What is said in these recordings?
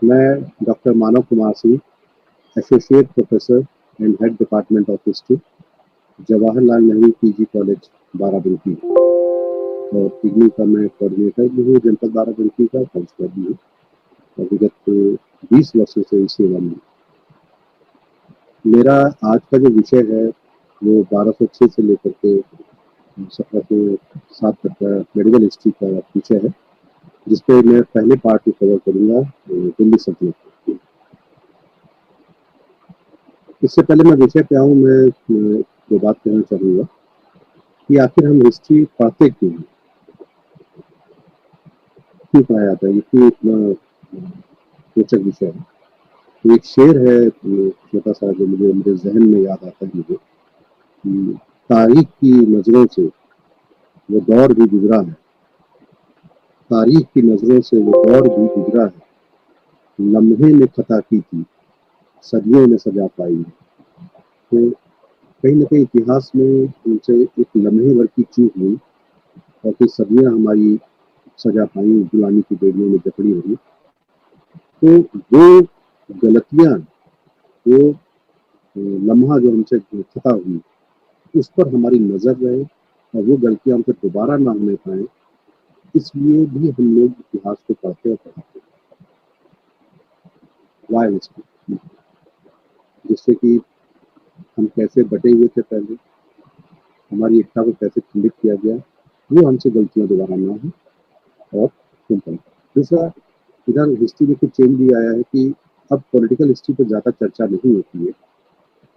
मैं doctor Manav Kumar Singh, associate professor and head department of history, Jawaharlal Nehru PG college Barabanki, और इग्नू का मैं कोऑर्डिनेटर भी हूँ जनपद बाराबंकी का, काउंसलर भी हूँ और विगत 20 वर्षों से इस सेवा में। मेरा आज का जो विषय है वो 1206 से लेकर के 1707 तक का मेडिकल हिस्ट्री का विषय है, जिसपे मैं पहले पार्ट को कवर करूंगा, दिल्ली सल्तनत। इससे पहले मैं विषय पे आऊँ, मैं जो बात कहना चाहूँगा कि आखिर हम हिस्ट्री पढ़ते क्यों हैं, क्यों पढ़ाया जाता है, ये क्यों इतना रोचक विषय है। तो एक शेर है छोटा सा, जो मुझे मेरे जहन में याद आता है मुझे, कि तारीख की नजरों से वो दौर भी गुजरा है, तारीख की नजरों से वो दौर भी गुजरा है, लम्हे ने खता की थी, सदियों ने सजा पाई है। तो कहीं ना कहीं इतिहास में उनसे एक लम्हे भर की चूक हुई और फिर सदियां हमारी सजा पाई, गुलामी की बेड़ियों में जकड़ी हुई। तो वो गलतियां, वो लम्हा जो हमसे खता हुई, उस पर हमारी नजर रहे और वो गलतियां हमसे दोबारा ना होने पाए, इसलिए भी हम लोग इतिहास को पढ़ते और पढ़ाते हैं। वाई हिस्ट्री, जिससे कि हम कैसे बटे हुए थे पहले, हमारी एकता को कैसे खंडित किया गया, वो हमसे गलतियां दोबारा ना हो और तुम पर। दूसरा, इधर हिस्ट्री में कुछ चेंज भी आया है कि अब पॉलिटिकल हिस्ट्री पर ज़्यादा चर्चा नहीं होती है।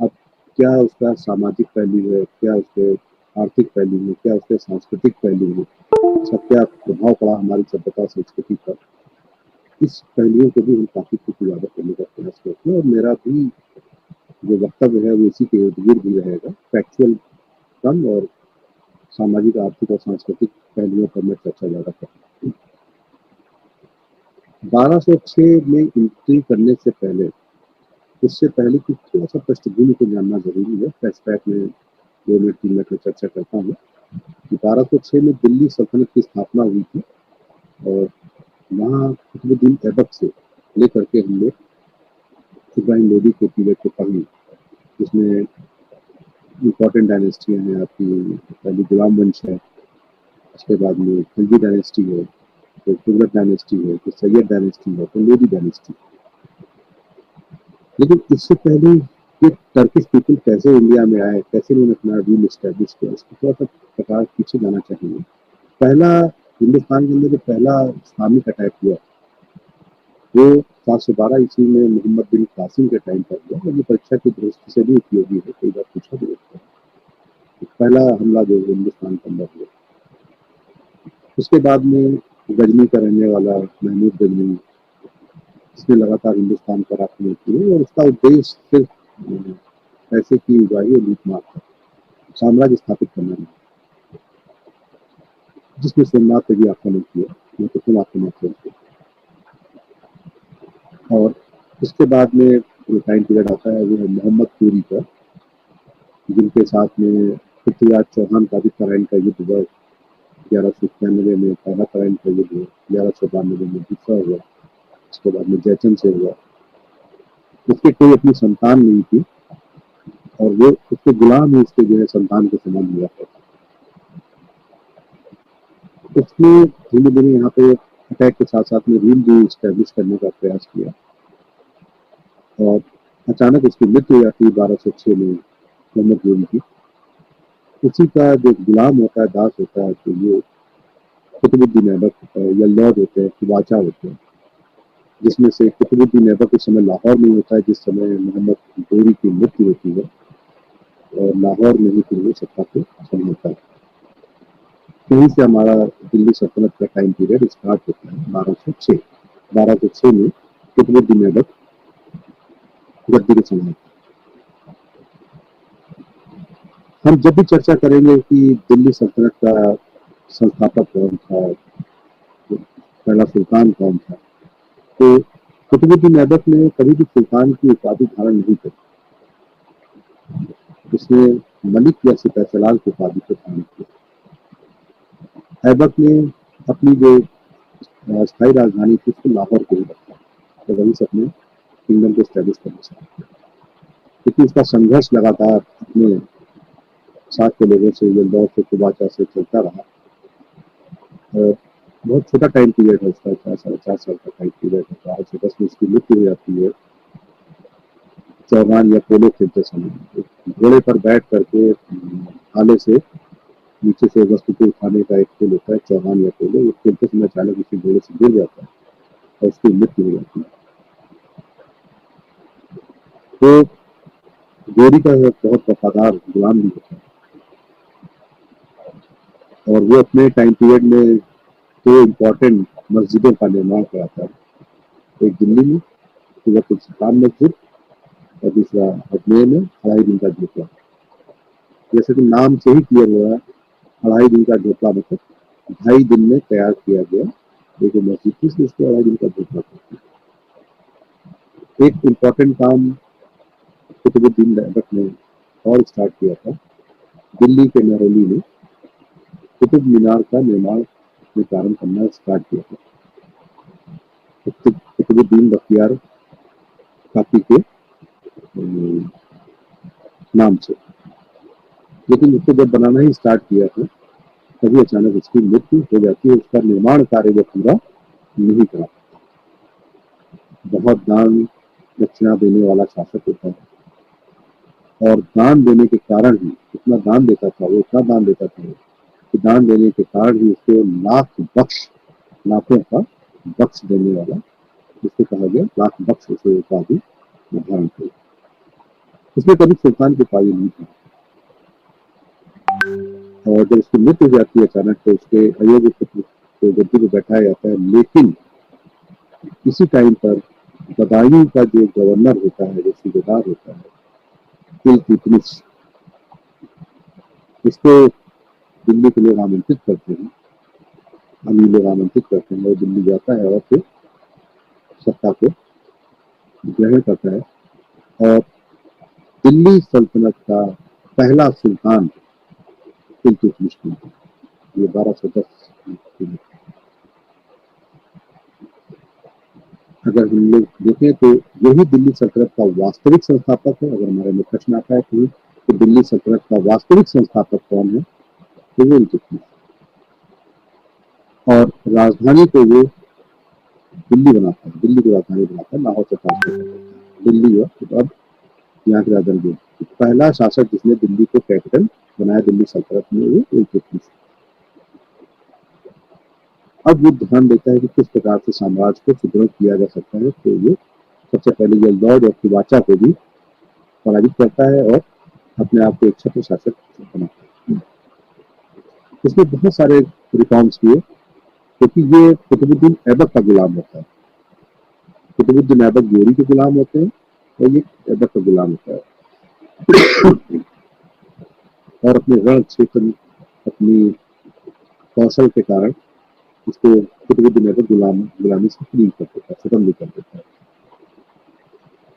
अब क्या उसका सामाजिक पहलू है, क्या उसके आर्थिक पहलू है, क्या उसके सांस्कृतिक पहलू है, इसका क्या प्रभाव पड़ा हमारी सभ्यता संस्कृति पर, इस पहलुओं को भी हम काफ़ी कुछ उजागर करने का प्रयास करते हैं। और मेरा भी जो वक्तव्य है वो इसी के इर्द गिर्द भी रहेगा, फैक्चुअल कम और सामाजिक, आर्थिक और सांस्कृतिक पहलुओं पर मैं चर्चा ज़्यादा करूँगा। 1206 में एंट्री करने से पहले, उससे पहले की थोड़ा सा पृष्ठभूमि को जानना जरूरी है। फ्लैशबैक में 2 मिनट 3 मिनट में चर्चा करता हूँ कि 1206 में दिल्ली सल्तनत की स्थापना हुई थी और वहाँ कुतुबुद्दीन ऐबक से लेकर के हम लोग इब्राहिम लोदी के पीरियड को पढ़ेंगे, जिसमें इम्पोर्टेंट डायनेस्टियाँ हैं आपकी। पहली गुलाम वंश है, उसके बाद में खिलजी डायनेस्टी है, तो तुगलक डायनेस्टी है, तो सैयद डायनेस्टी है, तो लोदी डायनेस्टी। लेकिन इससे पहले ये टर्किश पीपल कैसे इंडिया में आए, कैसे उन्होंने अपना रूल एस्टेब्लिश किया, इसको थोड़ा सा प्रकार पीछे जाना चाहिए। पहला हिंदुस्तान के अंदर जो पहला इस्लामिक अटैक हुआ वो 712 ईस्वी में मोहम्मद बिन कासिम के टाइम पर हुआ, और ये परीक्षा की दृष्टि से भी उपयोगी है, कई बार पूछा भी जाता है। पहला हमला जो हिंदुस्तान के अंदर हुआ, उसके बाद में गजनी का रहने वाला महमूद गजनी, इसने लगातार हिंदुस्तान पर आक्रमण किए और उसका उद्देश्य सिर्फ पैसे की उगाही और लूटमार था, साम्राज्य स्थापित करना नहीं, जिसने सोमनाथ पे भी आक्रमण किया, महत्वपूर्ण आक्रमण किया। और उसके बाद में जो टाइम पीरियड आता है वो है मोहम्मद सूरी का, जिनके साथ में पृथ्वीराज चौहान का भी तराइन का युद्ध हुआ। 1191 में पहला तराइन का युद्ध हुआ, 1192 में दूसरा हुआ, उसके बाद में जयचंद से हुआ। उसके कोई अपनी संतान नहीं थी और वो उसके गुलाम ही उसके जो है संतान के समान हुआ करता। उसने धीमे धीमे यहाँ पे अटैक के साथ साथ में रूल भी स्टैब्लिश करने का प्रयास किया और अचानक उसकी मृत्यु हो जाती है 1206 में मोहम्मद गोरी की। उसी का जो गुलाम होता है, दास होता है, तो ये कुतुबुद्दीन ऐबक होता है या लॉर्ड होते हैं, बादशाह होते हैं, जिसमें से कुतुबुद्दीन ऐबक उस समय लाहौर में होता है जिस समय मोहम्मद गोरी की मृत्यु होती है, और लाहौर में ही फिर वो सत्ता को संभालता है। यहीं से हमारा दिल्ली सल्तनत का टाइम पीरियड स्टार्ट होता है 1206। 1206 में कुतुबुद्दीन ऐबक गद्दी को संभालता है। हम जब भी चर्चा करेंगे कि दिल्ली सल्तनत का संस्थापक कौन था, पहला सुल्तान कौन था, तो कुतुबुद्दीन ऐबक ने कभी भी सुल्तान की उपाधि धारण नहीं करी। उसने मलिक या सिपह सलार की उपाधि को धारण किया। ऐबक ने अपनी जो स्थायी राजधानी थी उसको लाहौर को ही रखा, तो वहीं से अपने किंगडम को स्टैब्लिश करना चाहता है, क्योंकि उसका संघर्ष लगातार अपने साथ के लोगों से, यल्दौर से, कुबाचा से चलता रहा। और बहुत छोटा टाइम पीरियड है उसका, 4 साढ़े 4 साल का टाइम पीरियड है। 1210 में उसकी मृत्यु हो जाती है चौहान या पोलो खेलते समय। एक घोड़े पर बैठ करके भाले से नीचे से वस्तु को उठाने का एक खेल होता है, चौहान या पोलो। वो खेलते समय अचानक उसी घोड़े से गिर जाता है और उसकी मृत्यु हो जाती है। तो गोरी का बहुत वफादार गुलाम भी होता है, और वो अपने टाइम पीरियड में 2 इम्पोर्टेंट मस्जिदों का निर्माण कराता है। एक दिल्ली में सूरत सुल्तान मस्जिद, और दूसरा अजमेर में 2.5 दिन का झोपड़ा। जैसे कि नाम से ही क्लियर हो रहा है, 2.5 दिन का झोपड़ा मतलब 2.5 दिन में तैयार किया गया एक मस्जिद थी, इसलिए उसको 2.5 दिन का झोपड़ा कहते हैं। एक इम्पोर्टेंट काम कुतुबुद्दीन ऐबक ने और स्टार्ट किया था। दिल्ली के महरौली में कुतुब मीनार का निर्माण में प्रारंभ करना स्टार्ट किया था, कुतुबुद्दीन बख्तियार काकी के नाम से। लेकिन उसको जब बनाना ही स्टार्ट किया था, तभी अचानक उसकी मृत्यु हो जाती है। उसका निर्माण कार्य वो पूरा नहीं करा। बहुत दान दक्षिणा देने वाला शासक होता है, और दान देने के कारण ही इतना दान देता था, वो इतना दान देता था कि दान देने के कारण ही उसको लाखों का बख्श देने वाला, जिसको कहा गया लाख बख्श, उसे उपाधि निर्धारण की। उसमें कभी सुल्तान की पाई नहीं थी, और जब उसकी मृत्यु हो जाती है अचानक, तो उसके अयोग्य पुत्र को गद्दी पे बैठाया जाता है। लेकिन इसी टाइम पर बदायूं का जो गवर्नर होता है, जो सूबेदार होता है, इल्तुतमिश, इसको दिल्ली के लोग आमंत्रित करते हैं, अमीर लोग आमंत्रित करते हैं, और दिल्ली जाता है और फिर सत्ता को ग्रहण करता है। और दिल्ली सल्तनत का पहला सुल्तान इल्तुतमिश था। ये 1210। अगर हम लोग देखें तो यही दिल्ली सल्तनत का वास्तविक संस्थापक है। अगर हमारे में प्रश्न आता है तो दिल्ली सल्तनत का वास्तविक संस्थापक कौन है, तो वो इल्तुतमिश। और राजधानी को वो दिल्ली बनाता है, दिल्ली को राजधानी बनाता है, लाहौर से ट्रांसफर करता है दिल्ली। और तो अब यहाँ की राजधानी पहला शासक जिसने दिल्ली को कैपिटल बनाया दिल्ली सल्तनत में, वो इल्तुतमिश। अब वो ध्यान देता है कि किस प्रकार से साम्राज्य को सुदृढ़ किया जा सकता है। तो ये सबसे पहले यल्दौर और कुबाचा को भी पराजित करता है और अपने आप को एक छत्र शासक बनाता है। इसमें बहुत सारे रिफॉर्म्स किए, क्योंकि ये कुतुबुद्दीन ऐबक का गुलाम होता है। कुतुबुद्दीन ऐबक गोरी के गुलाम होते हैं, और ये ऐबक का गुलाम होता है। और अपने रण क्षेत्र, अपनी कौशल के कारण इसको कुतुबुद्दीन ऐबक गुलामी से फ्री कर देता है, खत्म भी कर देता है।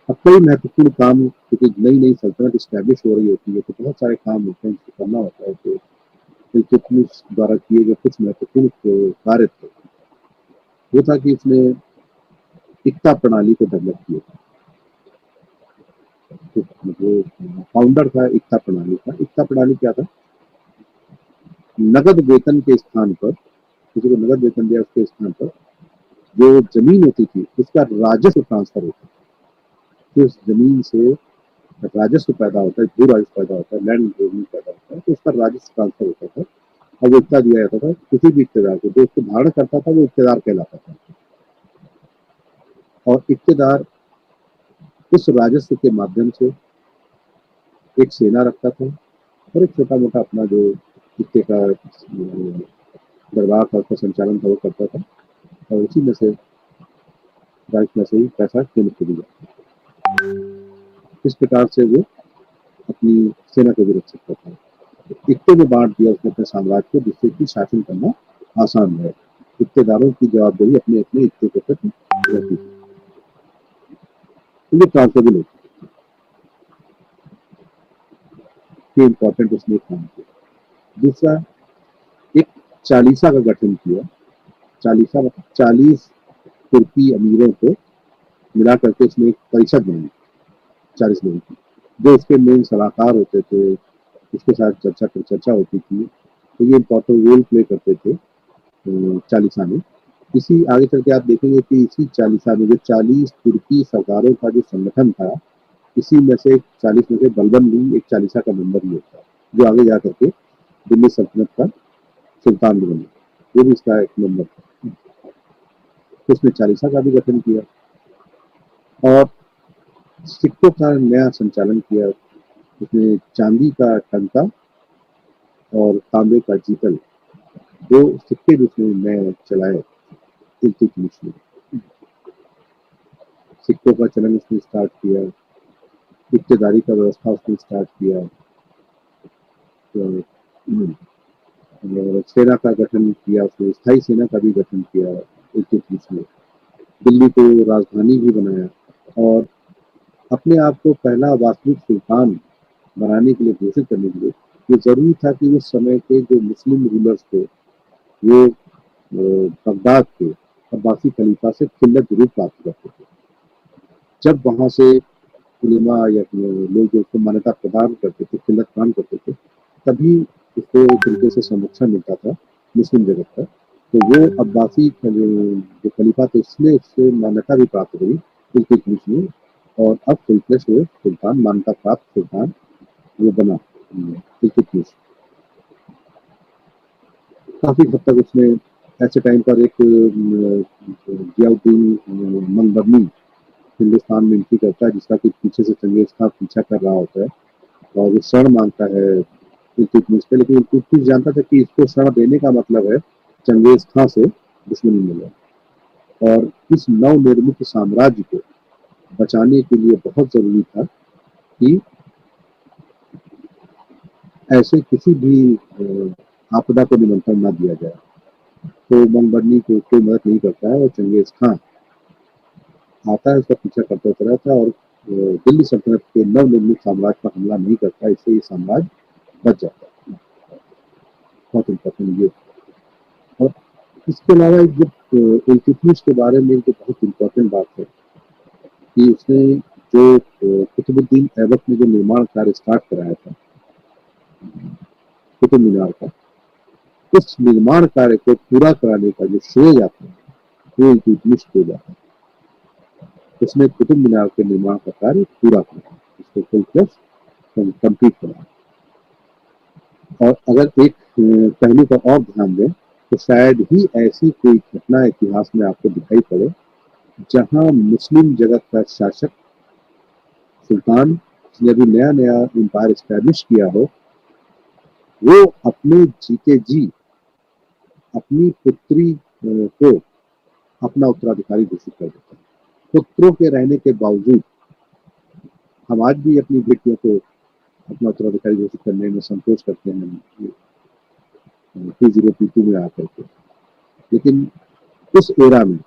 अब कई महत्वपूर्ण काम, क्योंकि नई नई सल्तनत स्टैब्लिश हो रही होती है, तो बहुत सारे काम होते हैं जिसको करना होता है। तो इल्तुतमिश द्वारा किए गए कुछ महत्वपूर्ण कार्य थे, वो था कि इसने इक्ता प्रणाली को डेवलप किया। जो फाउंडर था इक्ता प्रणाली का, इक्ता प्रणाली क्या था? नगद वेतन के स्थान पर, किसी को नगद वेतन दिया, उसके स्थान पर जो जमीन होती थी उसका राजस्व ट्रांसफर होता है। तो उस जमीन से राजस्व पैदा होता है, भू राजस्व पैदा होता है, लैंड रेवेन्यू पैदा होता है, तो उसका राजस्व ट्रांसफर होता था। और वो इतना दिया जाता था किसी भी इक्तेदार को, जो उसको धारण करता था वो इक्तेदार कहलाता था। और इक्तेदार उस राजस्व के माध्यम से एक सेना रखता था, और एक छोटा मोटा अपना जो इक्ते का दरबार था, उसका संचालन था, वो करता था। और उसी में से राजस्व में से ही पैसा केंद्र को दिया। इस प्रकार से वो अपनी सेना को भी रख सकता था। इक्ते में बांट दिया उसने अपने साम्राज्य को, जिससे कि शासन करना आसान है। इक्तेदारों की जवाबदेही अपने अपने इक्ते के प्रति रहती थी, तो ये ट्रांसफरेबल होती है। इम्पोर्टेंट उसने काम किया। दूसरा, एक चालीसा का गठन किया। चालीसा मतलब 40 तुर्की अमीरों को मिला करके उसने एक परिषद बनाई 40 लोगों की, जो उसके मेन सलाहकार होते थे, उसके साथ चर्चा होती थी, तो ये इम्पोर्टेंट रोल प्ले करते थे चालीसा में। इसी आगे चल के आप देखेंगे कि इसी चालीसा में जो 40 तुर्की सरकारों का जो संगठन था, इसी में से 40 में से बलबन भी एक चालीसा का मेंबर ही होता है, जो आगे जा करके दिल्ली सल्तनत का सुल्तान भी बना, वो भी इसका एक मेंबर था। तो उसने चालीसा का भी गठन किया और सिक्कों का नया संचालन किया। उसने चांदी का टंका और तांबे का जीतल, दो सिक्के भी उसने नए चलाए इल्तुतमिश ने। सिक्कों का चलन उसने स्टार्ट किया, इक्तेदारी का व्यवस्था उसने स्टार्ट किया, तो सेना का गठन किया उसने, स्थायी सेना का भी गठन किया इल्तुतमिश ने। दिल्ली को राजधानी भी बनाया और अपने आप को पहला वास्तविक सुल्तान बनाने के लिए, घोषित करने के लिए ये जरूरी था कि उस समय के जो मुस्लिम रूलर्स थे वो बगदाद के अब्बासी खलीफा से खिल्लत जरूर प्राप्त करते थे। जब वहां से उलेमा या लोग जो उसको मान्यता प्रदान करते थे, खिल्लत प्रदान करते थे, तभी उसको एक तरीके से संरक्षण मिलता था मुस्लिम जगत का। तो वो अब्बासी जो खलीफा थे उसने उससे मान्यता भी प्राप्त करी इल्तुतमिश ने, और अब फुल-फ्लेश वो सुल्तान, मान्यता प्राप्त सुल्तान वो बना इल्तुतमिश। काफी हद तक उसने ऐसे टाइम पर एक जियाउद्दीन मंगबनी हिंदुस्तान में एंट्री करता है, जिसका कि पीछे से चंगेज खां पीछा कर रहा होता है और वो शरण मांगता है इल्तुतमिश पे, लेकिन इल्तुतमिश जानता था कि इसको शरण देने का मतलब है चंगेज खां से दुश्मनी मिलेगा, और इस नवनिर्मित साम्राज्य को बचाने के लिए बहुत जरूरी था कि ऐसे किसी भी आपदा को निमंत्रण न दिया जाए। तो मंगबनी को कोई मदद नहीं करता है और चंगेज खां आता है, उसका पीछा करता चला था और दिल्ली सल्तनत के नवनिर्मित साम्राज्य पर हमला नहीं करता, इससे ये साम्राज्य बच जाता है। बहुत इम्पोर्टेंट ये। और इसके अलावा एक जो इल्तुतमिश के बारे में जो बहुत इम्पोर्टेंट बात है कि उसने जो कुतुबुद्दीन ऐबक ने जो निर्माण कार्य स्टार्ट कराया था कुतुब मीनार का, उस निर्माण कार्य को पूरा कराने का जो श्रेय जाता है वो इल्तुतमिश को जाता है। उसने कुतुब मीनार के निर्माण का कार्य पूरा किया, उसको फुल फ्लेश कंप्लीट करा। और अगर एक पहलू पर और ध्यान दें तो शायद ही ऐसी कोई घटना इतिहास में आपको दिखाई पड़े जहां मुस्लिम जगत का शासक सुल्तान, जिसने अभी नया नया एम्पायर स्टैब्लिश किया हो, वो अपने जीते जी अपनी पुत्री को अपना उत्तराधिकारी घोषित कर देता है। पुत्रों के रहने के बावजूद हम आज भी अपनी बेटियों को अपना उत्तराधिकारी घोषित करने में संकोच करते हैं P0 P2 में आकर के। लेकिन उस एरा में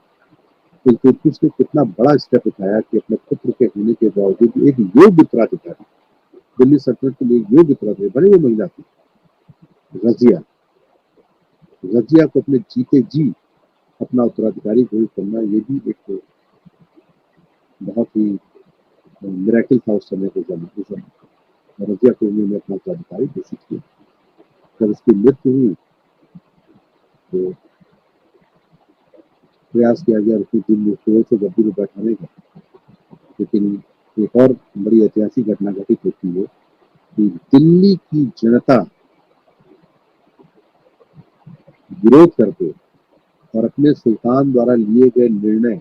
इल्तुतमिश ने कितना बड़ा स्टेप उठाया कि अपने पुत्र के होने के बावजूद एक योग्य उत्तराधिकारी, दिल्ली सल्तनत के लिए योग्य उत्तराधिकारी, बड़ी वो महिला थी रजिया, रजिया को अपने जीते जी अपना उत्तराधिकारी घोषित करना, ये भी एक बहुत ही मिरेकल था उस समय के समय। रजिया को उन्होंने अपना उत्तराधिकारी घोषित किया। जब उसकी मृत्यु हुई तो प्रयास किया गया उसकी दिल को गद्दी में बैठाने का, लेकिन एक और बड़ी ऐतिहासिक घटना घटित होती है कि दिल्ली की जनता विरोध करके और अपने सुल्तान द्वारा लिए गए निर्णय,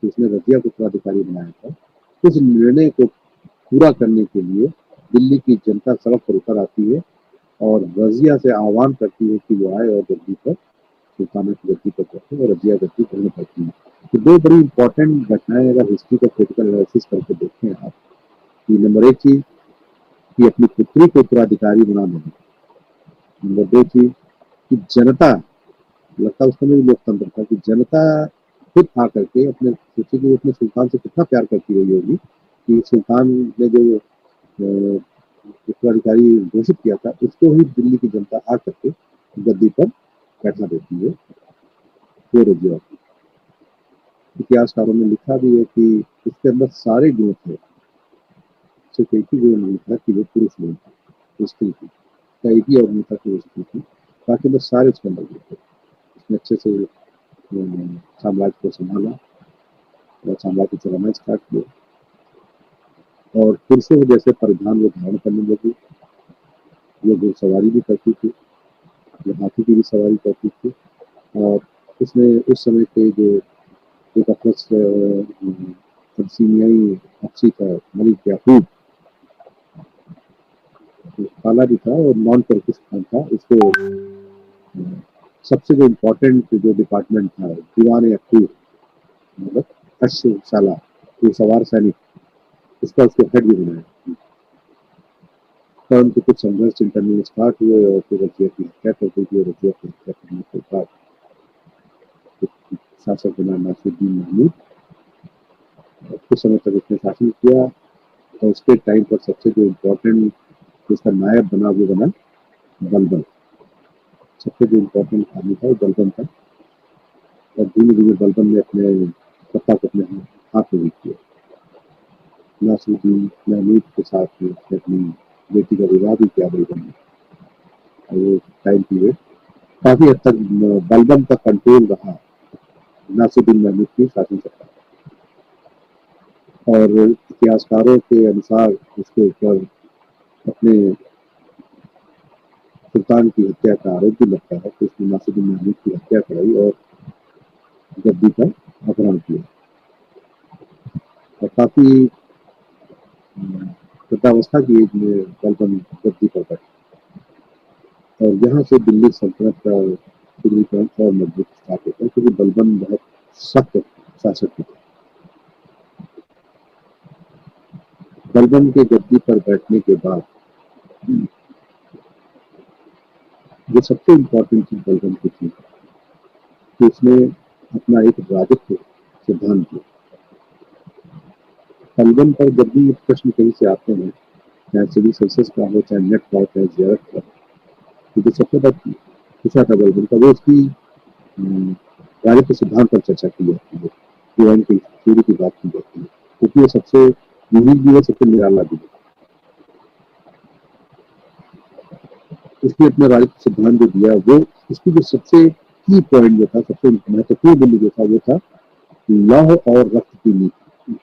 तो उसने रजिया को उत्तराधिकारी बनाया था, उस निर्णय को पूरा करने के लिए दिल्ली की जनता सड़क पर उतर आती है और रजिया से आह्वान करती है कि वो आए और गद्दी पर, सुल्तान की गद्दी पर बैठे, और रजिया गद्दी ग्रहण करती है। तो दो बड़ी इंपॉर्टेंट घटनाएं अगर हिस्ट्री का क्रिटिकल एनालिसिस करके देखें आप, कि नंबर एक चीज कि अपनी पुत्री को उत्तराधिकारी बना देना, नंबर दो चीज कि जनता, लगता उस समय भी लोकतंत्र था कि जनता खुद आकर के अपने, सोचे कि अपने सुल्तान से कितना प्यार करती रही होगी कि सुल्तान ने जो उत्तराधिकारी घोषित किया था उसको ही दिल्ली की जनता आकर के गद्दी पर बैठा देती है, वो रजिया। इतिहासकारों ने लिखा भी है कि इसके अंदर सारे गुण थे, सिर्फ एक ही गुण नहीं था कि वो पुरुष नहीं था, वो स्त्री थी। का एक ही और नहीं था कि वो स्त्री थी, बाकी बस सारे इसके अंदर गुण थे। उसने अच्छे से साम्राज्य को संभाला और साम्राज्य चलाना स्टार्ट किया, और पुरुषों के जैसे परिधान वो धारण करने लगी। वो घुड़सवारी भी करती थी, वो हाथी की भी सवारी करती थी, और उसने उस समय के जो एक अफसस अब्सीनियाई हब्शी था मलिक याकूब, काला भी था और नॉन पाकिस्तान था, उसको सबसे जो इम्पोर्टेंट जो डिपार्टमेंट था दीवान याकूब, मतलब अश्वशाला, ये सवार सैनिक, उसका उसको हेड भी बनाया। तो उनके कुछ संघर्ष इंटरनल स्टार्ट हुए और फिर रजिया की हत्या कर दी थी, और रजिया की हत्या करने के बाद शासक बना नासिरुद्दीन महमूद। कुछ समय तक उसने शासन किया, और उसके टाइम पर सबसे जो इम्पोर्टेंट जिसका नायब बना वो बना बलबन। सबसे जो इम्पोर्टेंट आदमी था वो बलबन था, और धीरे धीरे बलबन ने अपने सत्ता को अपने हाथ में किया। नासिरुद्दीन महमूद के साथ में उसने अपनी बेटी का विवाह भी किया बलबन ने, और वो टाइम पीरियड काफी हद तक बलबन का कंट्रोल रहा नासिरुद्दीन महमूद की शासन सत्ता, और इतिहासकारों के अनुसार उसके ऊपर अपने सुल्तान की हत्या का आरोप भी लगता है कि उसने नासिरुद्दीन महमूद की हत्या कराई और गद्दी का अपहरण किया, और काफी वृद्धावस्था की एज में बलबन गद्दी पर बैठा, और यहाँ से दिल्ली सल्तनत का सुदृढ़ीकरण और मजबूत स्टार्ट होता है, क्योंकि बलबन बहुत सख्त शासक थे। बलबन के गद्दी पर बैठने के बाद जो सबसे इम्पोर्टेंट चीज बलबन की थी कि उसने अपना एक राजत्व सिद्धांत दिया। बलबन पर जब भी प्रश्न कहीं से आते हैं, चाहे सिविल सर्विसेज का हो, चाहे नेट का हो, चाहे जियारत का, तो जो सबसे बड़ा पूछा था बलबन का वो उसकी राजत्व सिद्धांत पर चर्चा की जाती है, डिवाइन की थ्योरी की बात की जाती है, क्योंकि वो सबसे यूनिक भी है, सबसे निराला भी है। उसने अपना राजत्व सिद्धांत जो दिया, वो उसकी जो सबसे की पॉइंट जो था, सबसे महत्वपूर्ण बिंदु जो था, वो था लौह और रक्त की नीति।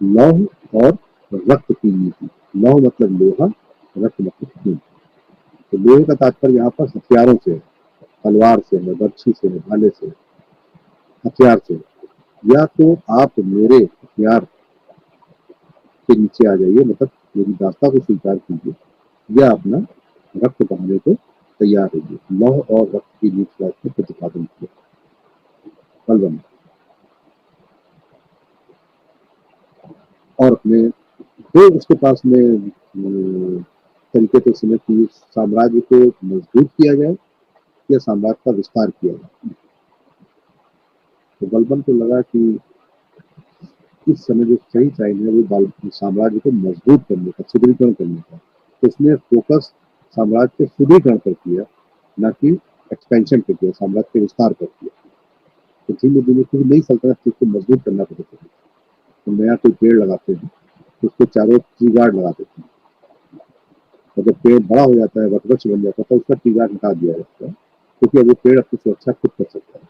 लौह और रक्त की नीति, लौह मतलब लोहा, रक्त मतलब खून। तो लोहे का तात्पर्य यहाँ पर हथियारों से है, तलवार से है, बर्छी से है, भाले से, हथियार से। या तो आप मेरे हथियार के नीचे आ जाइए, मतलब मेरी दास्ता को स्वीकार कीजिए, या अपना रक्त बहाने को तैयार रहिए। लौह और रक्त की नीति का इसने प्रतिपादन किया बलबन, और अपने जो उसके पास में तरीके थे समय की साम्राज्य को मजबूत किया जाए या साम्राज्य का विस्तार किया जाए। तो बलबन को लगा कि इस समय जो सही टाइम है वो साम्राज्य को मजबूत करने का, सुदृढ़ीकरण करने का। तो उसने फोकस साम्राज्य के सुदृढ़ीकरण पर किया, न कि एक्सपेंशन पर किया, साम्राज्य के विस्तार पर किया। तो धीमे धीमे क्योंकि नई सल्तनत थी, उसको मजबूत करना पड़ता था। तो नया कोई पेड़ लगाते हैं तो उसके चारों ट्री गार्ड लगा देते हैं, और जब पेड़ बड़ा हो जाता है, वटवृक्ष बन जाता है, तो उसका ट्री गार्ड हटा दिया जाता है, क्योंकि अब वो पेड़ अपनी सुरक्षा खुद कर सकता है।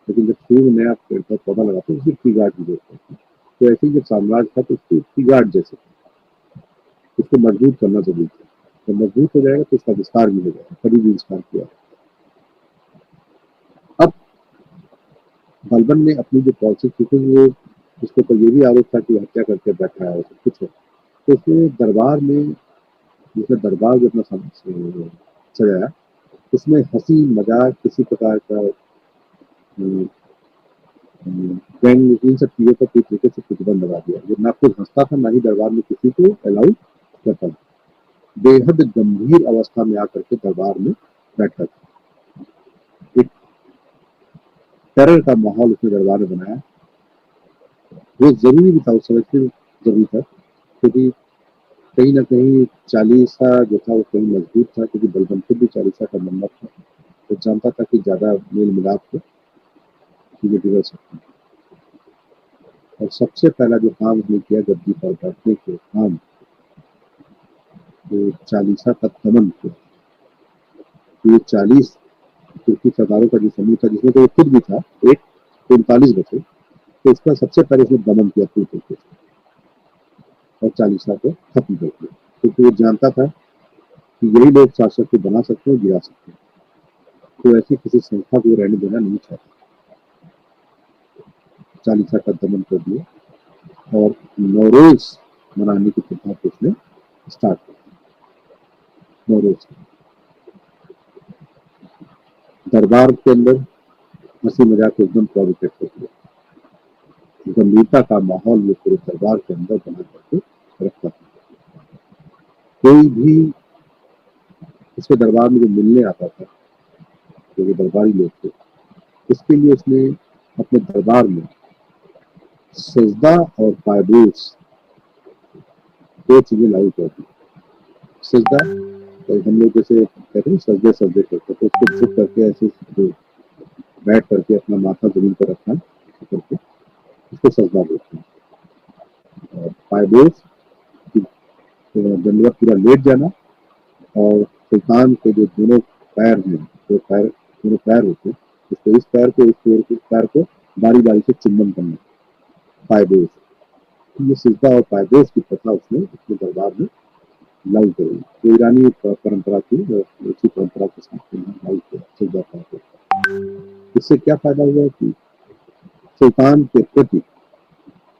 लेकिन जब शुरू में नया पेड़ का पौधा लगाते हैं, उसकी ट्री गार्ड की जरूरत होती है। तो ऐसे ही जब साम्राज्य था तो उसकी ट्री गार्ड जैसे उसको मजबूत करना जरूरी था। जब मजबूत हो जाएगा तो उसका विस्तार भी हो जाएगा, कभी भी विस्तार किया। अब बलबन ने अपनी जो पॉलिसी थी, वो उसके ऊपर ये भी आरोप था कि हत्या करके बैठा है, सब कुछ है, तो उसने दरबार में, जिसने दरबार जो अपना सजाया, उसमें हंसी मजाक किसी प्रकार का गैंग, इन सब चीजों पर पूरी तरीके से प्रतिबंध लगा दिया। वो ना खुद हंसता था, ना ही दरबार में किसी को अलाउ करता था। बेहद गंभीर अवस्था में आकर के दरबार में बैठा था। एक टेरर का माहौल उसने दरबार में बनाया। वो जरूरी भी था, उस समय से जरूरी था, क्योंकि कहीं ना कहीं चालीसा जो था वो कहीं मजबूत था, क्योंकि बलबन खुद भी चालीसा का नंबर था। वो जानता था कि ज्यादा मेल मिलाप हो, कि वो डिवर्स होते हैं। और सबसे पहला जो काम हमने किया गद्दी पर बैठने के काम, वो चालीसा का दमन किया। तो ये 40 तुर्की सरदारों का जो समूह था, जिसमें तो वो खुद भी था, एक 39 बचे, तो इसका सबसे पहले उसने दमन किया पूरी तरीके से और चालीसा को खत्म कर दिया, क्योंकि वो जानता था कि यही लोग शासक को बना सकते हैं, गिरा सकते हैं। तो ऐसी किसी संस्था को रहने देना नहीं चाहता। चालीसा का दमन कर दिया और नौरोज मनाने की प्रथा को उसने स्टार्ट कर दिया। नौरोज दरबार के अंदर हंसी मजाक एकदम प्रोवोकेट कर दिया। गंभीरता का माहौल ये पूरे दरबार के अंदर बना करके रखता था। कोई भी इसके दरबार में जो मिलने आता था, तो वो दरबारी लोग थे, इसके लिए उसने अपने दरबार में सजदा और पायदोस दो चीजें लागू कर दी। सजदा, तो हम लोग जैसे कहते हैं सजदे सजदे करते, तो उसको झुक करके ऐसे बैठ करके अपना माथा जमीन पर रखना करके उसको सजदा बोलते हैं। और पायदोस दंडवत पूरा लेट जाना, और सुल्तान के जो दोनों पैर हैं, दोनों पैर होते हैं, उसको इस पैर को, इस पैर को बारी बारी से चुम्बन करना, पायदोस। ये सिजदा और पायदोस की प्रथा उसने अपने दरबार में लागू करी। जो ईरानी परंपरा थी, उसी परंपरा के साथ लागू किया सिजदा पायदोस। इससे क्या फायदा हुआ कि सुल्तान के प्रति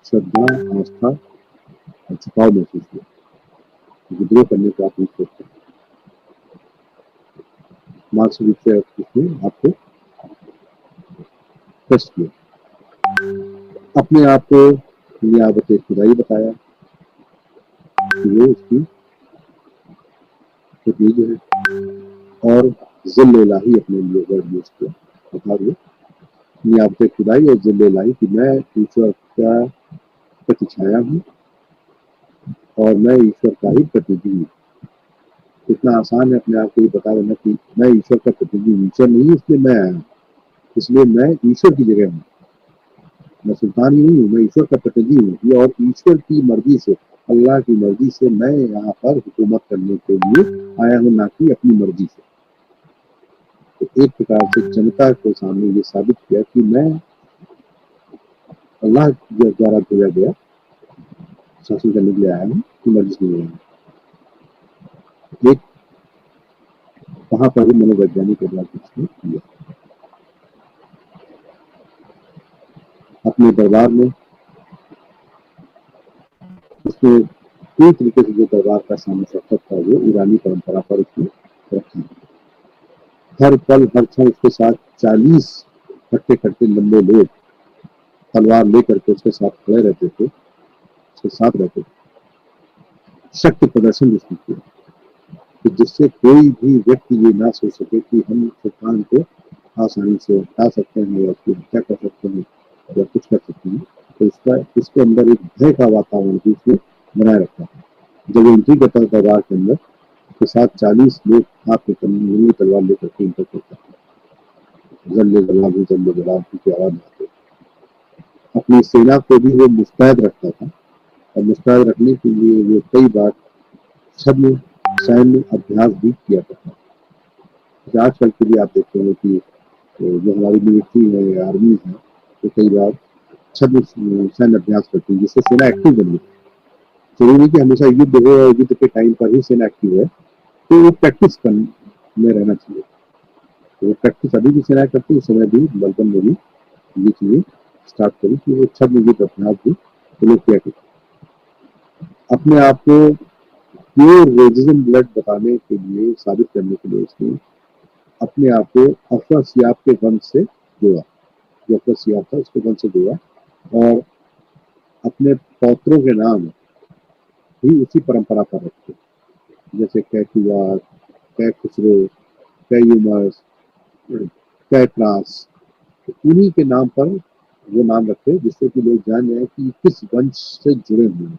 श्रद्धा, आस्था और झुकाव महसूस हुआ। विद्रोह करने का आप नहीं सोचते, मानसिक रूप से उसने आपको कष्ट किया। अपने आप को नियाबत खुदाई बताया कि वो उसकी जो है, और जिल्ल-ए-इलाही अपने लिए वर्ड यूज किया। बता दो नियाबत खुदाई और जिल्ल-ए-इलाही कि मैं ईश्वर का प्रतिछाया हूँ और मैं ईश्वर का ही प्रतिनिधि हूँ। इतना आसान है अपने आप को ये बता देना कि मैं ईश्वर का प्रतिनिधि हूँ। ईश्वर नहीं, इसलिए मैं आया हूँ, इसलिए मैं ईश्वर की जगह हूँ। मैं सुल्तान ही नहीं हूँ, मैं ईश्वर का प्रतिनिधि हूँ, और ईश्वर की मर्जी से, अल्लाह की मर्जी से मैं यहाँ पर हुकूमत करने के लिए आया हूँ, ना कि अपनी मर्जी से। तो एक प्रकार से जनता के सामने ये साबित किया कि मैं अल्लाह द्वारा भेजा गया शासन करने के लिए आया हूँ, कि मर्जी से नहीं आया हूँ। एक वहां पर भी मनोवैज्ञानिक एडवांटेज किया। अपने दरबार में उसने पूरी तरीके से जो दरबार का सामंजस्य था वो ईरानी परंपरा पर उसने रखा। हर पल हर क्षण उसके साथ 40 खट्टे खट्टे लंबे लोग तलवार लेकर के उसके साथ खड़े रहते थे, उसके साथ रहते थे। शक्ति प्रदर्शन उसने किया कि जिससे कोई भी व्यक्ति ये ना सोच सके कि हम सुल्तान को आसानी से हटा सकते हैं या उसकी हत्या कर सकते हैं या कुछ कर सकते हैं। तो इसके अंदर एक भय का वातावरण भी उसने बनाए रखा। जब एंट्री करता था दरबार के अंदर, उसके साथ 40 लोग हाथ में तलवार लेकर के इंटर करता था। जल्ले जलाल की आवाज आती। अपनी सेना को भी वो मुस्तैद रखता था, और मुस्तैद रखने के लिए वो कई बार छद्म सैन्य अभ्यास भी किया करता था। आजकल के लिए आप देखते हैं कि जो हमारी मिलिट्री है, आर्मी है, तो कई बार छद्म सैन्य अभ्यास करती है, जिससे सेना एक्टिव बनी है। जरूरी नहीं कि हमेशा युद्ध हो और युद्ध के टाइम पर ही सेना एक्टिव है, तो वो प्रैक्टिस में रहना चाहिए। तो वो प्रैक्टिस अभी भी सेना करती है, उस समय भी बलबन में भी ये चीजें स्टार्ट करी कि वो छद्म युद्ध अभ्यास भी वो लोग किया करते। अपने आप को प्योर रेजिज्म ब्लड बताने के लिए, साबित करने के लिए उसने अपने आप को अफरा-सियाब के वंश से जोड़ा। जो अफरा-सियाब था उसके वंश से जोड़ा, और अपने पौत्रों के नाम भी उसी परंपरा पर रखे, जैसे कैकुआ, कैखुसरो, कैयुमर्स, कैक्रास। उन्हीं के नाम पर वो नाम रखे, जिससे कि लोग जान जाए कि किस वंश से जुड़े हुए हैं,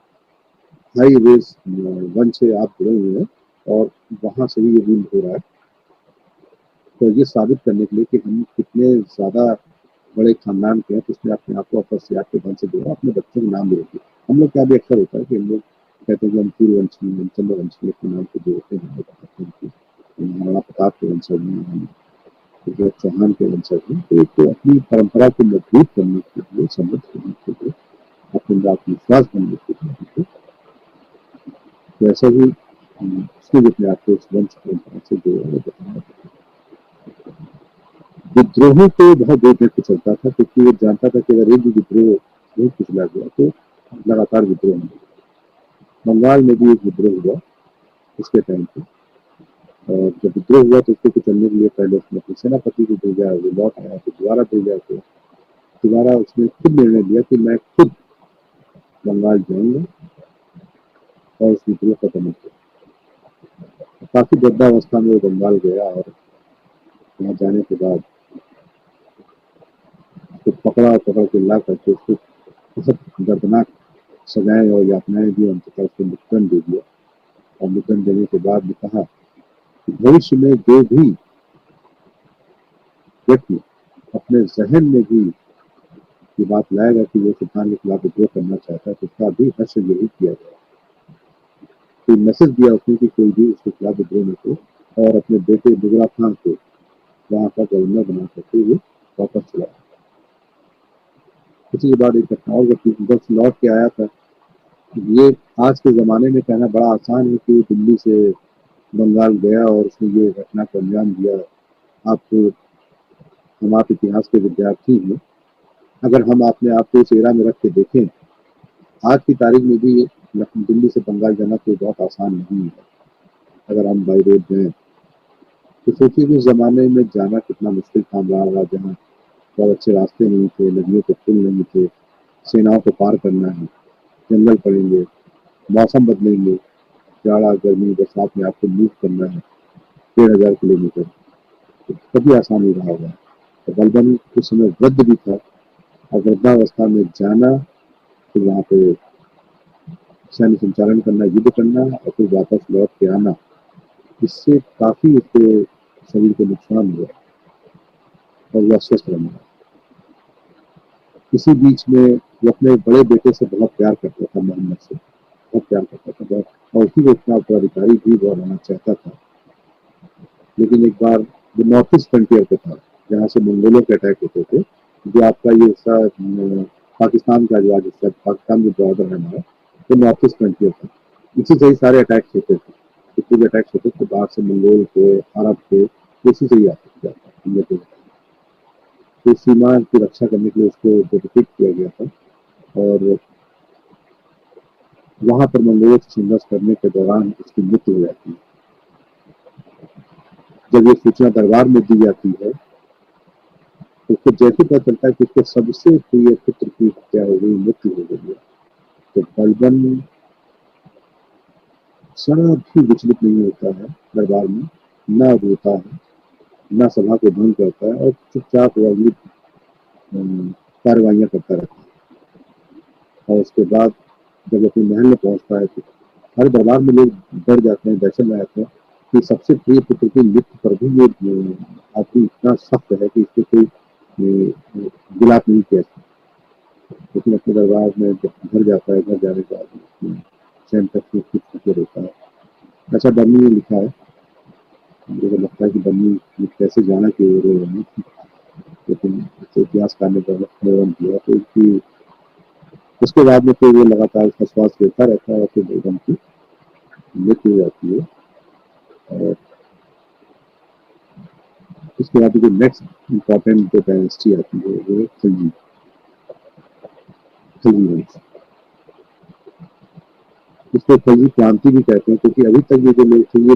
हाई रेस वंश से आप जुड़े हुए हैं, और वहां से ही ये रूल हो रहा है। तो ये साबित करने के लिए कि हम कितने ज्यादा बड़े खानदान के हैं तो उसने अपने आप को अपर सियाग के धन से जोड़ा, अपने बच्चों को नाम दे दिया। हम लोग का भी अक्सर होता है कि हम लोग कहते हैं कि हम सूर्यवंशी हैं, चंद्रवंशी के नाम से जोड़ते हैं, हम लोग कहते हैं कि हम महाराणा प्रताप के वंशज हैं, हम जो चौहान के वंशज हैं। तो एक अपनी परंपरा को मजबूत करने के लिए, समृद्ध करने के लिए, अपने में आत्मविश्वास बनने के लिए हमको, तो ऐसा ही उसने भी अपने आप को उस वंश परंपरा से जोड़ा और बताया। विद्रोहों को बहुत देर तक चलता था क्योंकि वो जानता था कि अगर एक भी विद्रोह नहीं पिछला गया तो लगातार विद्रोह होंगे। बंगाल में भी एक विद्रोह हुआ उसके टाइम पे, और जब विद्रोह हुआ तो उसको कुचलने के लिए पहले उसने अपने सेनापति को भेजा, वो लौट आया, तो दोबारा भेजा, तो दोबारा उसने खुद निर्णय लिया कि मैं खुद बंगाल जाऊंगा और उस विद्रोह को खत्म किया। काफी वृद्धावस्था में वो बंगाल गया और वहाँ जाने के बाद उसको पकड़ा और पकड़ के ला करके उसको बहुत दर्दनाक सजाएं और यातनाएं दी, अंततः उसको मृत्युदंड दे दिया। और मृत्युदंड देने के बाद भी कहा कि भविष्य में जो भी व्यक्ति अपने जहन में भी ये बात लाएगा कि वो सुल्तान के खिलाफ विद्रोह करना चाहता है तो उसका भी हर्ष जरूर किया जाए। तो मैसेज दिया उसने कि कोई भी उसके खिलाफ विद्रोह न करे और अपने बेटे बुगरा खान को वहाँ का गवर्नर बना करके वो वापस चला। इसी के बाद एक घटना और घटी, जब लौट के आया था। ये आज के ज़माने में कहना बड़ा आसान है कि दिल्ली से बंगाल गया और उसने ये घटना को अंजाम दिया। हम आप इतिहास के विद्यार्थी हैं, अगर हम अपने आप को इस एरा में रख के देखें, आज की तारीख में भी दिल्ली से बंगाल जाना कोई बहुत आसान नहीं है। अगर हम बाई रोड जाएँ तो सोचिए कि उस ज़माने में जाना कितना मुश्किल काम रहा होगा, जहाँ बहुत अच्छे रास्ते नहीं थे, नदियों के पुल नहीं थे, सेनाओं को पार करना है, जंगल पड़ेंगे, मौसम बदलेंगे, जाड़ा, गर्मी, बरसात में आपको मूव करना है 1,500 किलोमीटर, तो कभी आसान नहीं रहा होगा। तो बलबन उस समय वृद्ध भी था और वृद्धावस्था में जाना, फिर वहाँ पे सैन्य संचालन करना, युद्ध करना और फिर वापस लौट के आना, इससे काफ़ी उसके शरीर को नुकसान हुआ और वो अस्वस्थ रहने लगा। इसी बीच में वो अपने बड़े बेटे से बहुत प्यार करता था, मोहम्मद से बहुत प्यार करता था बहुत, और उसी को इतना उत्तराधिकारी भी वो रहना चाहता था। लेकिन एक बार वो नॉर्थ ईस्ट फ्रंटियर पे था, जहाँ से मंगोलों के अटैक होते थे, जो आपका ये हिस्सा पाकिस्तान का जो आज हिस्सा, पाकिस्तान जो बॉर्डर है हमारा, वो नॉर्थ ईस्ट फ्रंटियर था। इसी से ही सारे अटैक्स होते थे, जितने भी अटैक्स होते थे बाहर से, मंगोल के, अरब के, इसी से ही आते थे। तो सीमा की रक्षा करने के लिए उसको डेडिकेट किया गया था। और वहाँ पर मंगोलों से संघर्ष करने के दौरान उसकी मृत्यु हो जाती है। जब ये सूचना दरबार में दी जाती है तो उसको जैसे पता चलता है कि उसके सबसे प्रिय पुत्र की हत्या हो गई, मृत्यु हो गई है, तो बलबन जरा भी विचलित नहीं होता है दरबार में, न रोता है, न सभा को भंग करता है, और चुपचाप वो अगली कार्रवाइयाँ करता रहता है। और उसके बाद जब अपने महल में पहुंचता है तो हर दरबार में लोग डर जाते हैं, दहशत में आते हैं कि सबसे प्रिय पुत्र की मृत्यु पर भी ये आदमी इतना सख्त है कि इसको कोई गिलाफ नहीं किया। लेकिन अपने दरबार में जब घर जाता है, घर जाने के बाद चैन तक कुछ रहता है। अच्छा, बर्मी ने लिखा है, मुझे तो लगता है कि बर्मी ने कैसे जाना कि वो रो रहे हैं, लेकिन इतिहासकार ने वर्णन किया तो कि उसके बाद में फिर वो लगातार उसका स्वास्थ्य लेता रहता है और फिर बेगम की मृत्यु हो जाती है। और उसके बाद जो नेक्स्ट इम्पॉर्टेंट जो डायनेस्टी आती है वो खिलजी, खिलजी वंश। इसको खिलजी क्रांति भी कहते हैं क्योंकि अभी तक ये जो लोग थे ये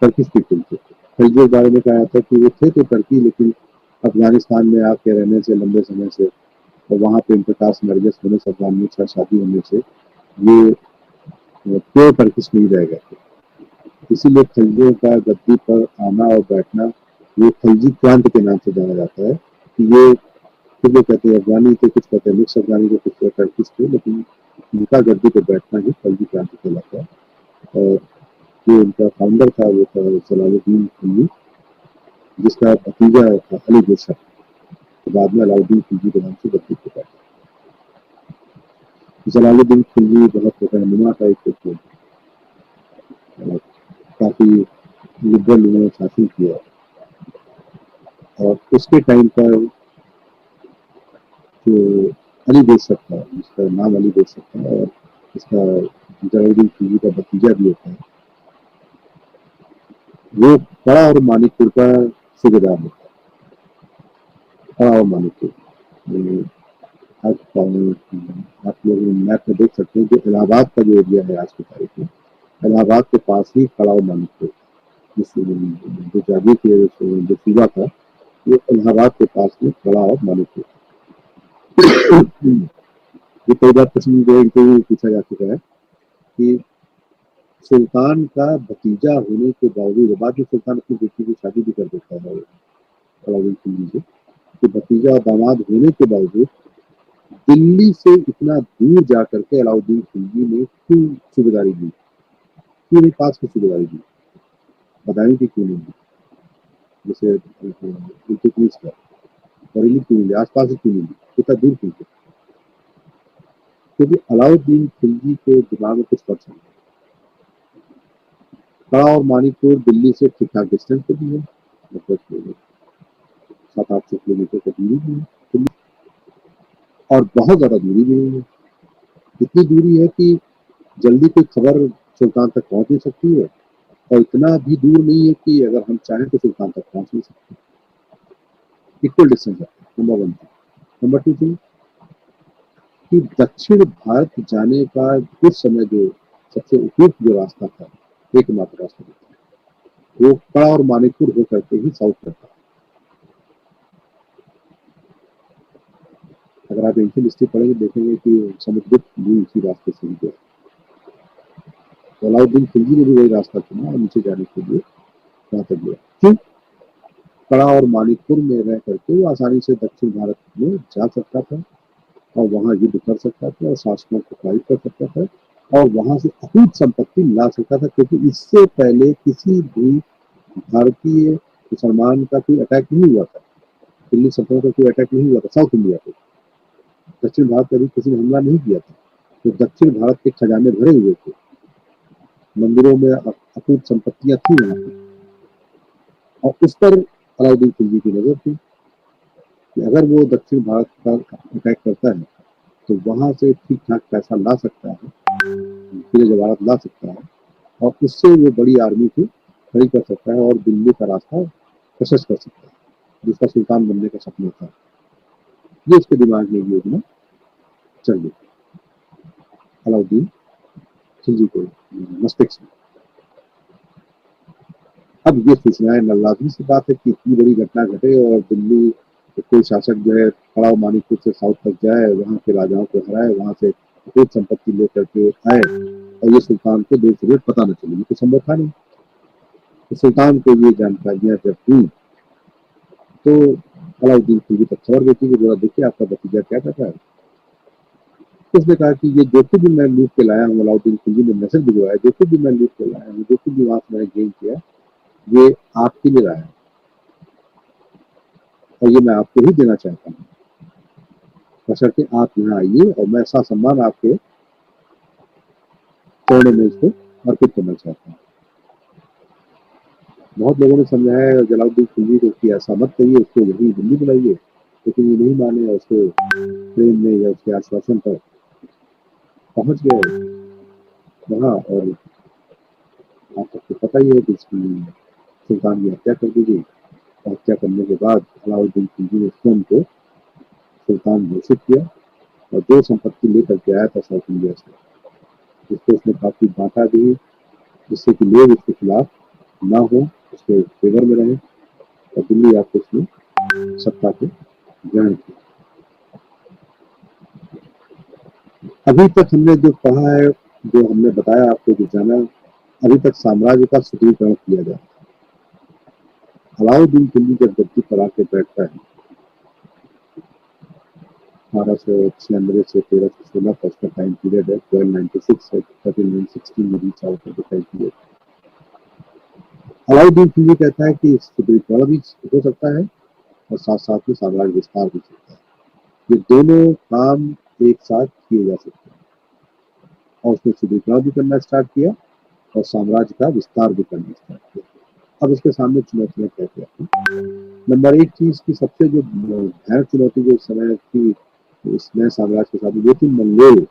टर्किश पीपल थे। खिलजी के बारे में कहा था कि वो थे तो टर्की, लेकिन अफगानिस्तान में आके रहने से लंबे समय से और वहाँ पे इंतकास नरगिस होने से, अफगान में शादी होने से ये प्योर टर्किश नहीं रह गए थे। इसीलिए खिलजियों का गद्दी पर आना और बैठना ये खिलजी क्रांति के नाम से जाना जाता है। कि ये कुछ लोग कहते हैं अफगानी थे, कुछ कहते हैं मिक्स अफगानी थे, कुछ टर्किश थे, लेकिन उनका गद्दी पर बैठना ही खिलजी क्रांति कहलाता है। और जो उनका फाउंडर था वो था जलालुद्दीन खिलजी, जिसका भतीजा था अली गुरशा। बाद में अलाउद्दीन खिलजी के नाम से बदली होता है। जलालुद्दीन खिलजी बहुत रहनुमा का एक थे, काफी लिबरल उन्होंने शासन किया और उसके टाइम पर जो अली बेसक था, जिसका नाम अली बेसक था और इसका जलालुद्दीन खिलजी का भतीजा भी होता है, वो कड़ा और मानिकपुर का सूबेदार होता है। कड़ा और मानिकपुर आप लोग मैप में देख सकते हैं, जो इलाहाबाद का जो एरिया है आज की तारीख में, इलाहाबाद के पास ही कड़ा और मानिकपुर, जो जागीर के जो सूबा था, वो इलाहाबाद के पास में कड़ा और मानिकपुर। ये कई बार प्रश्न जो इंटरव्यू पूछा जा चुका है कि सुल्तान का भतीजा होने के बावजूद, बाद में सुल्तान अपनी बेटी की शादी भी कर देता है अलाउद्दीन खिलजी से, कि भतीजा और दामाद होने के बावजूद दिल्ली से इतना दूर जाकर के अलाउद्दीन खिलजी ने क्यों सूबेदारी दी, क्यों नहीं पास की सूबेदारी दी, बताएं कि क्यों नहीं दी। जैसे इल्तुतमिश का बरेली क्यों नहीं दी, आसपास ही क्यों नहीं दी, इतना दूर क्यों दी? क्योंकि अलाउद्दीन खिलजी के दिमाग में कुछ फर्क नहीं। कड़ा और मानिकपुर दिल्ली से ठीक ठाक डिस्टेंस पे भी है, मतलब 700-800 किलोमीटर की दूरी भी है दिल्ली, और बहुत ज्यादा दूरी भी नहीं है। इतनी दूरी है कि जल्दी कोई खबर सुल्तान तक पहुंच नहीं सकती है, और इतना भी दूर नहीं है कि अगर हम चाहें तो सुल्तान तक पहुंच नहीं सकते। इक्वल डिस्टेंस है, नंबर 1। नंबर 2 थी कि दक्षिण भारत जाने का उस समय जो सबसे उपयुक्त जो रास्ता था, एकमात्र रास्ता था, वो कड़ा और मानिकपुर होकर के ही साउथ तक था। अगर आप एंशियंट हिस्ट्री पढ़ेंगे देखेंगे कि समुद्रगुप्त भी इसी रास्ते से ही गया, तो अलाउद्दीन खिलजी ने भी वही रास्ता चुना और नीचे जाने के लिए वहां तक गया। क्यों? कड़ा और मानिकपुर में रह करके वो आसानी से दक्षिण भारत में जा सकता था और वहां युद्ध कर सकता था और शासकों को पारित कर सकता था और वहां से अटूट संपत्ति ला सकता था, क्योंकि इससे पहले किसी भी भारतीय मुसलमान का कोई अटैक नहीं हुआ था, दिल्ली सल्तनत का कोई अटैक नहीं हुआ था साउथ इंडिया पे, दक्षिण भारत पर भी किसी ने हमला नहीं किया था। तो दक्षिण भारत के खजाने भरे हुए थे, मंदिरों में अटूट संपत्तियां थी वहां पे, और उस पर अलाउद्दीन खिलजी की नजर थी कि अगर वो दक्षिण भारत पर अटैक करता है तो वहां से ठीक ठाक पैसा ला सकता है, किले जवाहरात ला सकता है, और उससे वो बड़ी आर्मी को खड़ी कर सकता है और दिल्ली का रास्ता प्रशस्त कर सकता है, जिसका सुल्तान बनने का सपना था। ये उसके दिमाग में योजना चल गई अलाउद्दीन खिलजी को मस्तिष्क में। अब ये सोचना है, लाजमी सी बात है कि इतनी बड़ी घटना घटे और दिल्ली कोई शासक जो है कड़ा और मानिकपुर से साउथ तक जाए, वहां के राजाओं को हराए, वहां से कुछ संपत्ति लेकर के आए और ये सुल्तान को देर से पता न चले, ये तो संभव था नहीं। तो सुल्तान को ये जानकारियां जब दी तो अलाउद्दीन खिलजी तक खबर देती कि जरा देखिए आपका भतीजा क्या कर रहा है। उसने कहा कि ये जो कुछ भी मैं लूट के लाया हूँ, अलाउद्दीन खिलजी ने मैसेज भिजवाया, जो कुछ भी मैं लूट के लाया हूँ, जो कुछ भी वहां से मैंने गेन किया, ये आपके लिए लाया है और ये मैं आपको ही देना चाहता हूँ, बशर्ते आप यहाँ आइए और मैं ऐसा सम्मान आपके चरणों में इसको अर्पित करना चाहता हूँ। बहुत लोगों ने समझाया है जलालुद्दीन खिलजी को कि ऐसा मत करिए, उसको यही दिल्ली बुलाइए, लेकिन ये नहीं माने और उसको ट्रेन में या उसके आश्वासन पर पहुंच गए वहाँ, और आप सबको पता ही है कि इसकी सुल्तान की हत्या कर दी गई। हत्या करने के बाद अलाउद्दीन खिलजी ने स्वयं को सुल्तान घोषित किया और जो संपत्ति लेकर के आया था साउथ इंडिया से, जिसको उसने काफी बांटा भी, जिससे कि लोग उसके खिलाफ ना हो, उसके फेवर में रहे, और दिल्ली आपको उसने सत्ता को ग्रहण किया। अभी तक हमने जो पढ़ा है, जो हमने बताया आपको, जो जाना, अभी तक साम्राज्य का सुदृढ़ीकरण किया जाए। अलाउद्दीन खिलजी जब गद्दी पर आके बैठता है 1296 से 1316 तक का टाइम पीरियड है, 1296 से 1316 में रीच आउट का टाइम पीरियड। अलाउद्दीन खिलजी कहता है कि सुदृढ़ीकरण भी हो सकता है और साथ साथ में साम्राज्य विस्तार भी चलता है। ये दोनों काम एक साथ किए जा सकते हैं और उसने सुदृढ़ीकरण भी करना स्टार्ट किया और साम्राज्य का विस्तार भी करना स्टार्ट किया। अब इसके सामने चुनौतियां क्या क्या थी। नंबर एक चीज की सबसे जो भयानक चुनौती जो उस समय की इस नए साम्राज्य के साथ वो थी मंगोल।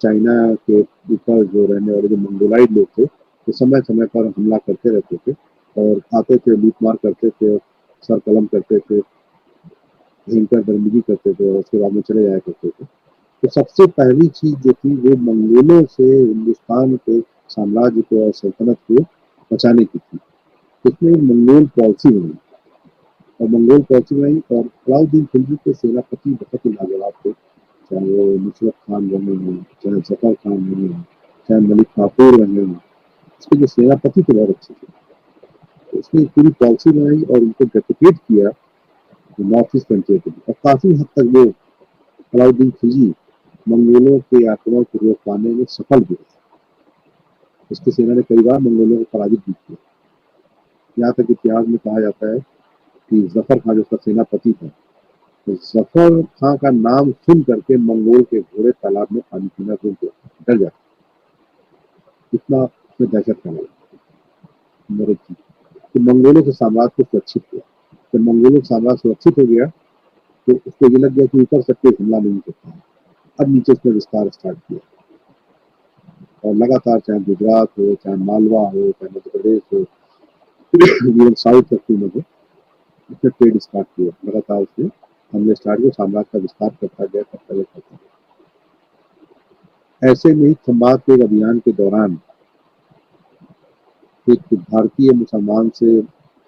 चाइना के ऊपर जो रहने वाले जो मंगोलाइड लोग थे वो समय समय पर हमला करते रहते थे और आते थे, लूटमार करते थे, सर कलम करते थे, भयंकर दरिंदगी करते थे और उसके बाद में चले जाया करते थे। तो सबसे पहली चीज जो थी वो मंगोलों से हिंदुस्तान के साम्राज्य को और सल्तनत को बचाने की थी। इसमें मंगोल पॉलिसी बनी और मंगोल पॉलिसी बनाई और अलाउद्दीन खिलजी के सेनापति बहुत ही लाजवाब थे। चाहे वो नुसरत खान रहे हों, चाहे जफर खान रहे हों, चाहे मलिक काफूर रहे हों, इसके जो सेनापति थे बहुत अच्छे थे। तो उसने पूरी पॉलिसी बनाई और उनको डेपुटेट किया नॉर्थ ईस्ट फ्रंटियर के लिए और काफी हद तक वो अलाउद्दीन खिलजी मंगोलों के आक्रमण को रोक पाने में सफल भी रहे। उसकी सेना ने कई बार मंगोलों को पराजित भी किया। यहाँ तक इतिहास में कहा जाता है कि जफर खान जो उसका सेनापति था, तो जफर खां का नाम सुन करके मंगोल के घोड़े तालाब में पानी पीना शुरू डर जाते, इतना उसमें दहशत फैला। नंबर एक चीज तो मंगोलों के साम्राज्य को सुरक्षित किया। जब मंगोलों का साम्राज्य सुरक्षित हो गया तो उसको ये लग गया कि ऊपर से कोई हमला नहीं करता है। अब नीचे उसने विस्तार स्टार्ट किया और लगातार चाहे गुजरात हो, चाहे मालवा हो, चाहे मध्य प्रदेश हो, इवन साउथ तक में हो, उसने ट्रेड स्टार्ट किया। लगातार उसने हमले स्टार्ट किए, साम्राज्य का विस्तार करता गया करता गया करता गया। ऐसे में ही खंबात के अभियान के दौरान एक भारतीय मुसलमान से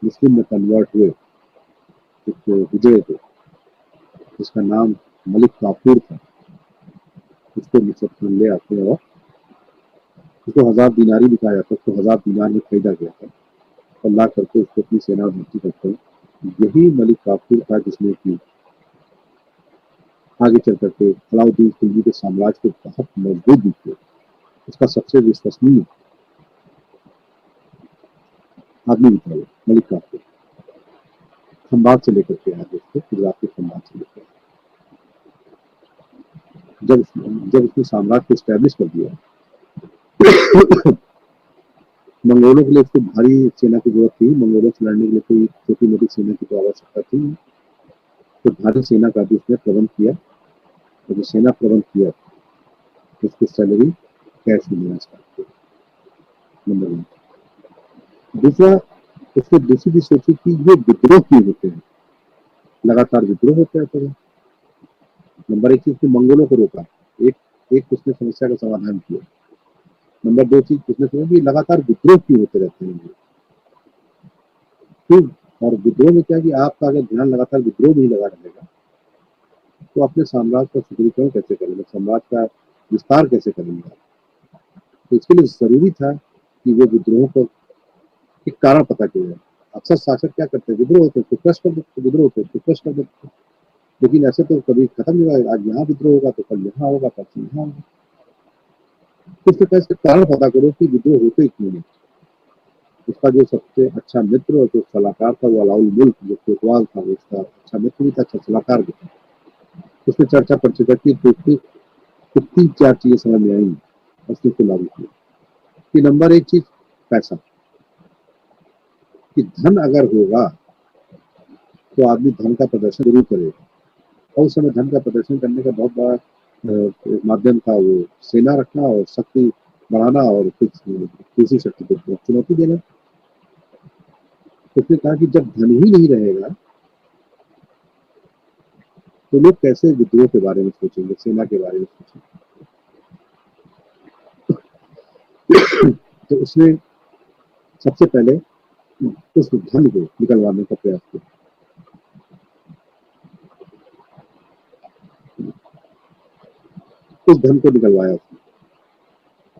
मुस्लिम में कन्वर्ट हुए, एक विजय थे जिसका नाम मलिक काफूर था। उसको नुसरत खान ले आते हैं और उसको 1000 दिनारी दिखाया जाता है, उसको 1000 दिनार में खरीदा गया था और ला करके उसको अपनी सेना में भर्ती करते हैं। यही मलिक काफूर था जिसने की आगे चल करके अलाउद्दीन खिलजी के साम्राज्य को बहुत मजबूत भी किया। उसका सबसे विश्वसनीय आदमी भी था मलिक काफूर। खंबात से लेकर के आया उसको, गुजरात के खंबात से लेकर जब उसने साम्राज्य को स्टैब्लिश कर दिया मंगोलों के लिए उसको भारी सेना की जरूरत थी। मंगोलों से लड़ने के लिए कोई छोटी मोटी सेना की तो आवश्यकता थी, तो भारी सेना का भी उसने प्रबंध किया और जो सेना प्रबंध किया उसकी सैलरी कैश में मिलना स्टार्ट किया। Number one. दूसरा, उसने दूसरी चीज सोची कि ये विद्रोह क्यों होते हैं, लगातार विद्रोह होते रहते हैं। नंबर एक चीज उसने मंगोलों को रोका, एक एक उसने समस्या का समाधान किया। नंबर दो चीज उसने समझा कि लगातार विद्रोह क्यों होते रहते हैं फिर। और विद्रोह में क्या कि आपका अगर ध्यान लगातार विद्रोह में ही लगा रहेगा तो अपने साम्राज्य का सुदृढ़ीकरण कैसे करेंगे, साम्राज्य का विस्तार कैसे करेंगे। तो इसके लिए जरूरी था कि वो विद्रोह को एक कारण पता किया जाए। अक्सर शासक क्या करते हैं, विद्रोह होते तो क्रश कर देते, विद्रोह होते तो क्रश कर देते, लेकिन ऐसे तो कभी खत्म नहीं होगा। आज यहाँ विद्रोह होगा तो कल यहाँ होगा, परसों यहाँ होगा। तो इसके कैसे कारण पता करो कि विद्रोह होते क्यों नहीं। उसका जो सबसे अच्छा मित्र और जो सलाहकार था वो अलाउल मुल्क जो कोतवाल था, वो उसका अच्छा मित्र भी था, अच्छा सलाहकार भी था। उसने चर्चा पर चर्चा की तो उसकी चार चीजें समझ में आई और उसने उसको लागू किया कि नंबर एक चीज पैसा, कि धन अगर होगा तो आदमी धन का प्रदर्शन जरूर करेगा और उस समय धन का प्रदर्शन करने का बहुत बड़ा माध्यम था वो सेना रखना और शक्ति बढ़ाना और कुछ किसी शक्ति को चुनौती देना। उसने कहा कि जब धन ही नहीं रहेगा तो लोग कैसे विद्रोह के बारे में सोचेंगे, सेना के बारे में सोचेंगे। तो उसने सबसे पहले उस धन को निकलवाने का प्रयास किया। उस धन को निकलवाया उसने।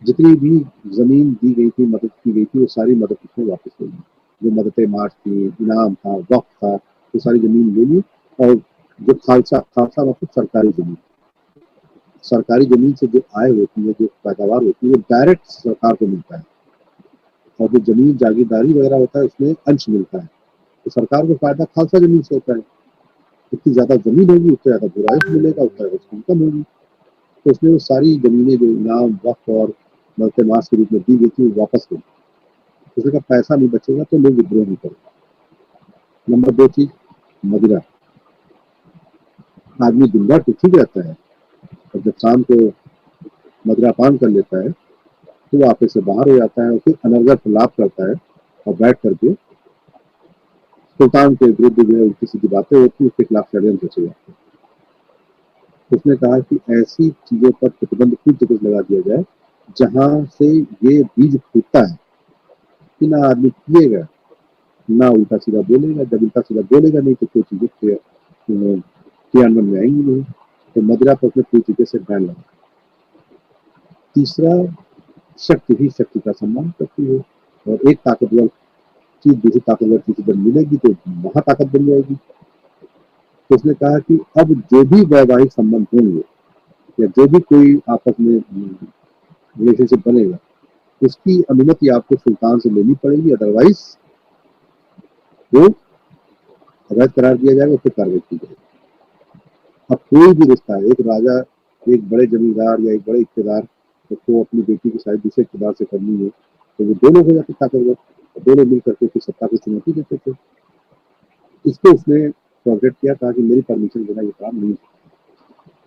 जितनी भी जमीन दी गई थी, मदद की गई थी, वो सारी मदद उसने वापस ले ली। जो मदद मार्च थी, इनाम था, वक्त था, वो सारी जमीन ले ली। और जो खालसा खालसा मतलब सरकारी जमीन, सरकारी जमीन से जो आय होती है, जो पैदावार होती है, वो डायरेक्ट सरकार को मिलता है और जो जमीन जागीरदारी वगैरह होता है उसमें अंश मिलता है। तो सरकार को फायदा खालसा जमीन से होता है। जितनी ज्यादा जमीन होगी उतना ज्यादा बुराइश मिलेगा, उतना ज्यादा कम होगी। तो उसने वो सारी जमीनें जो इनाम वक्त और मलते मास के रूप में दी गई थी वो वापस ली। उसने कहा पैसा नहीं बचेगा तो लोग विद्रोह नहीं करेंगे। नंबर 2 चीज, मदिरा। आदमी दिन भर तो ठीक रहता है और जब शाम को मदिरा पान कर लेता है तो वो आपस से बाहर हो जाता है और फिर अनर्गल लाभ करता है और बैठ करके सुल्तान के विरुद्ध जो है उनकी सीधी बातें होती है, उसके खिलाफ षड्यंत्र रचे जाते हैं। उसने कहा कि ऐसी चीजों पर प्रतिबंध पूरी तरह से लगा दिया जाए जहां से ये बीज फूटता है कि ना आदमी पिएगा ना उल्टा सीधा बोलेगा। जब उल्टा सीधा बोलेगा नहीं तो कोई चीजें क्रियान्वयन में आएंगी नहीं। तो मदिरा पर उसने पूरी तरीके से बैन लगा। तीसरा, शक्ति ही शक्ति का सम्मान करती है और एक ताकतवर चीज दूसरी ताकतवर चीज जब मिलेगी तो महाताकत बन जाएगी। तो उसने कहा कि अब जो भी वैवाहिक संबंध होंगे या जो भी कोई आपस में रिलेशनशिप बनेगा उसकी अनुमति आपको सुल्तान से लेनी पड़ेगी, अदरवाइज वो अवैध करार दिया जाएगा, उस पर कार्रवाई की जाएगी। अब कोई भी रिश्ता है, एक राजा एक बड़े जमींदार या एक बड़े इक्तेदार को अपनी बेटी की शादी दूसरे इक्तेदार से करनी है तो वो दोनों हो जाते ताकतवर, दोनों मिल करके फिर सत्ता को चुनौती देते थे। इसको उसने प्रोजेक्ट किया था कि मेरी परमिशन बिना ये काम नहीं।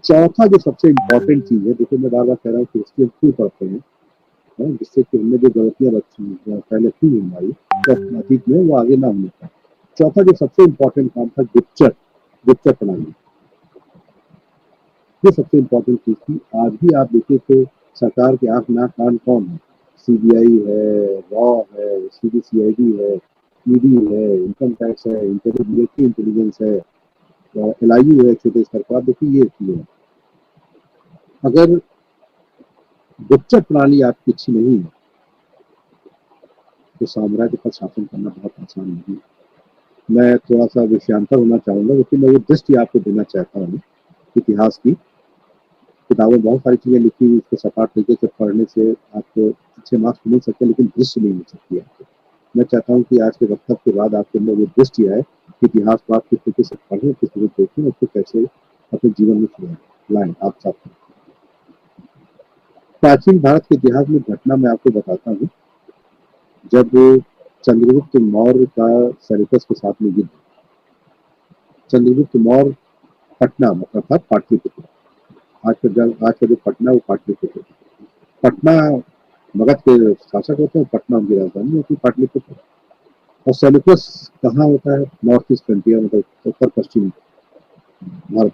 चौथा जो सबसे इम्पोर्टेंट चीज है, देखिए मैं बार बार कह रहा हूँ कि इसकी हम क्यों पढ़ते हैं, जिससे कि हमने जो गलतियां रखी पहले थी हमारी तो अतीत में वो आगे ना होने पाए। चौथा जो सबसे इम्पोर्टेंट काम था गुप्तचर प्रणाली। ये सबसे इम्पोर्टेंट चीज थी। आज भी आप देखिए तो सरकार के आंख नाक कान कौन है? सीबीआई है, रॉ है, सीबीसीआईडी है, ईडी है, इनकम टैक्स है, मिलिट्री इंटेलिजेंस है, एलआईयू है छोटे स्तर पर। देखिए ये चीज है। अगर गुप्तचर प्रणाली आपकी अच्छी नहीं है तो साम्राज्य पर शासन करना बहुत आसान नहीं है। मैं थोड़ा सा विषयांतर होना चाहूंगा लेकिन मैं वो दृष्टि आपको देना चाहता हूँ इतिहास की। किताबें बहुत सारी चीजें लिखी हुई, उसको सपाट तरीके से पढ़ने से आपको अच्छे मार्क्स मिल सकते हैं लेकिन दृष्टि नहीं मिल सकती आपको। मैं चाहता हूँ कि आज के वक्तव्य के बाद आपके अंदर वो दृष्टि आए कि इतिहास को आप किस तरीके से पढ़ें, किस तरीके से देखें, उसको कैसे अपने जीवन में सुधारें लाएं आप साथ। प्राचीन भारत के इतिहास में घटना मैं आपको बताता हूँ। जब चंद्रगुप्त मौर्य का सेल्यूकस के साथ में युद्ध, चंद्रगुप्त मौर्य पटना मतलब था पाटलिपुत्र। आज का जो पटना वो पाटलिपुत्र। पटना मगध के शासक होते हैं, पटना उनकी राजधानी होती है पाटलिपुत्र। और सेल्यूकस कहाँ होता है? नॉर्थ ईस्ट फ्रंटियर मतलब उत्तर पश्चिम भारत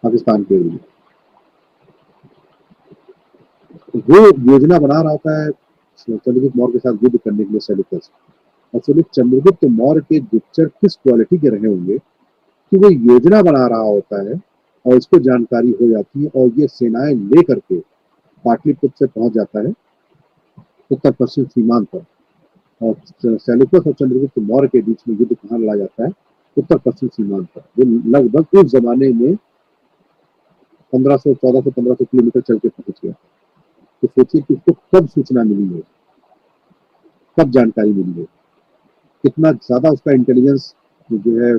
पाकिस्तान के एरिया। वो योजना बना रहा होता है चंद्रगुप्त मौर्य के साथ युद्ध करने के लिए सेल्यूकस। और चंद्रगुप्त मौर्य के गुप्तचर किस क्वालिटी के रहे होंगे कि वो योजना बना रहा होता है और इसको जानकारी हो जाती है और ये सेनाएं लेकर के पाटलिपुत्र से पहुंच जाता है उत्तर पश्चिम सीमांत पर। और सेल्यूकस और चंद्रगुप्त मौर्य के बीच में युद्ध कहाँ लड़ा जाता है? उत्तर पश्चिम सीमांत पर, जो लगभग उस जमाने में 1400 किलोमीटर चल के पहुंच गया। तो सोचिए कि उसको कब सूचना मिली है, कब जानकारी मिली है, कितना ज्यादा उसका इंटेलिजेंस जो है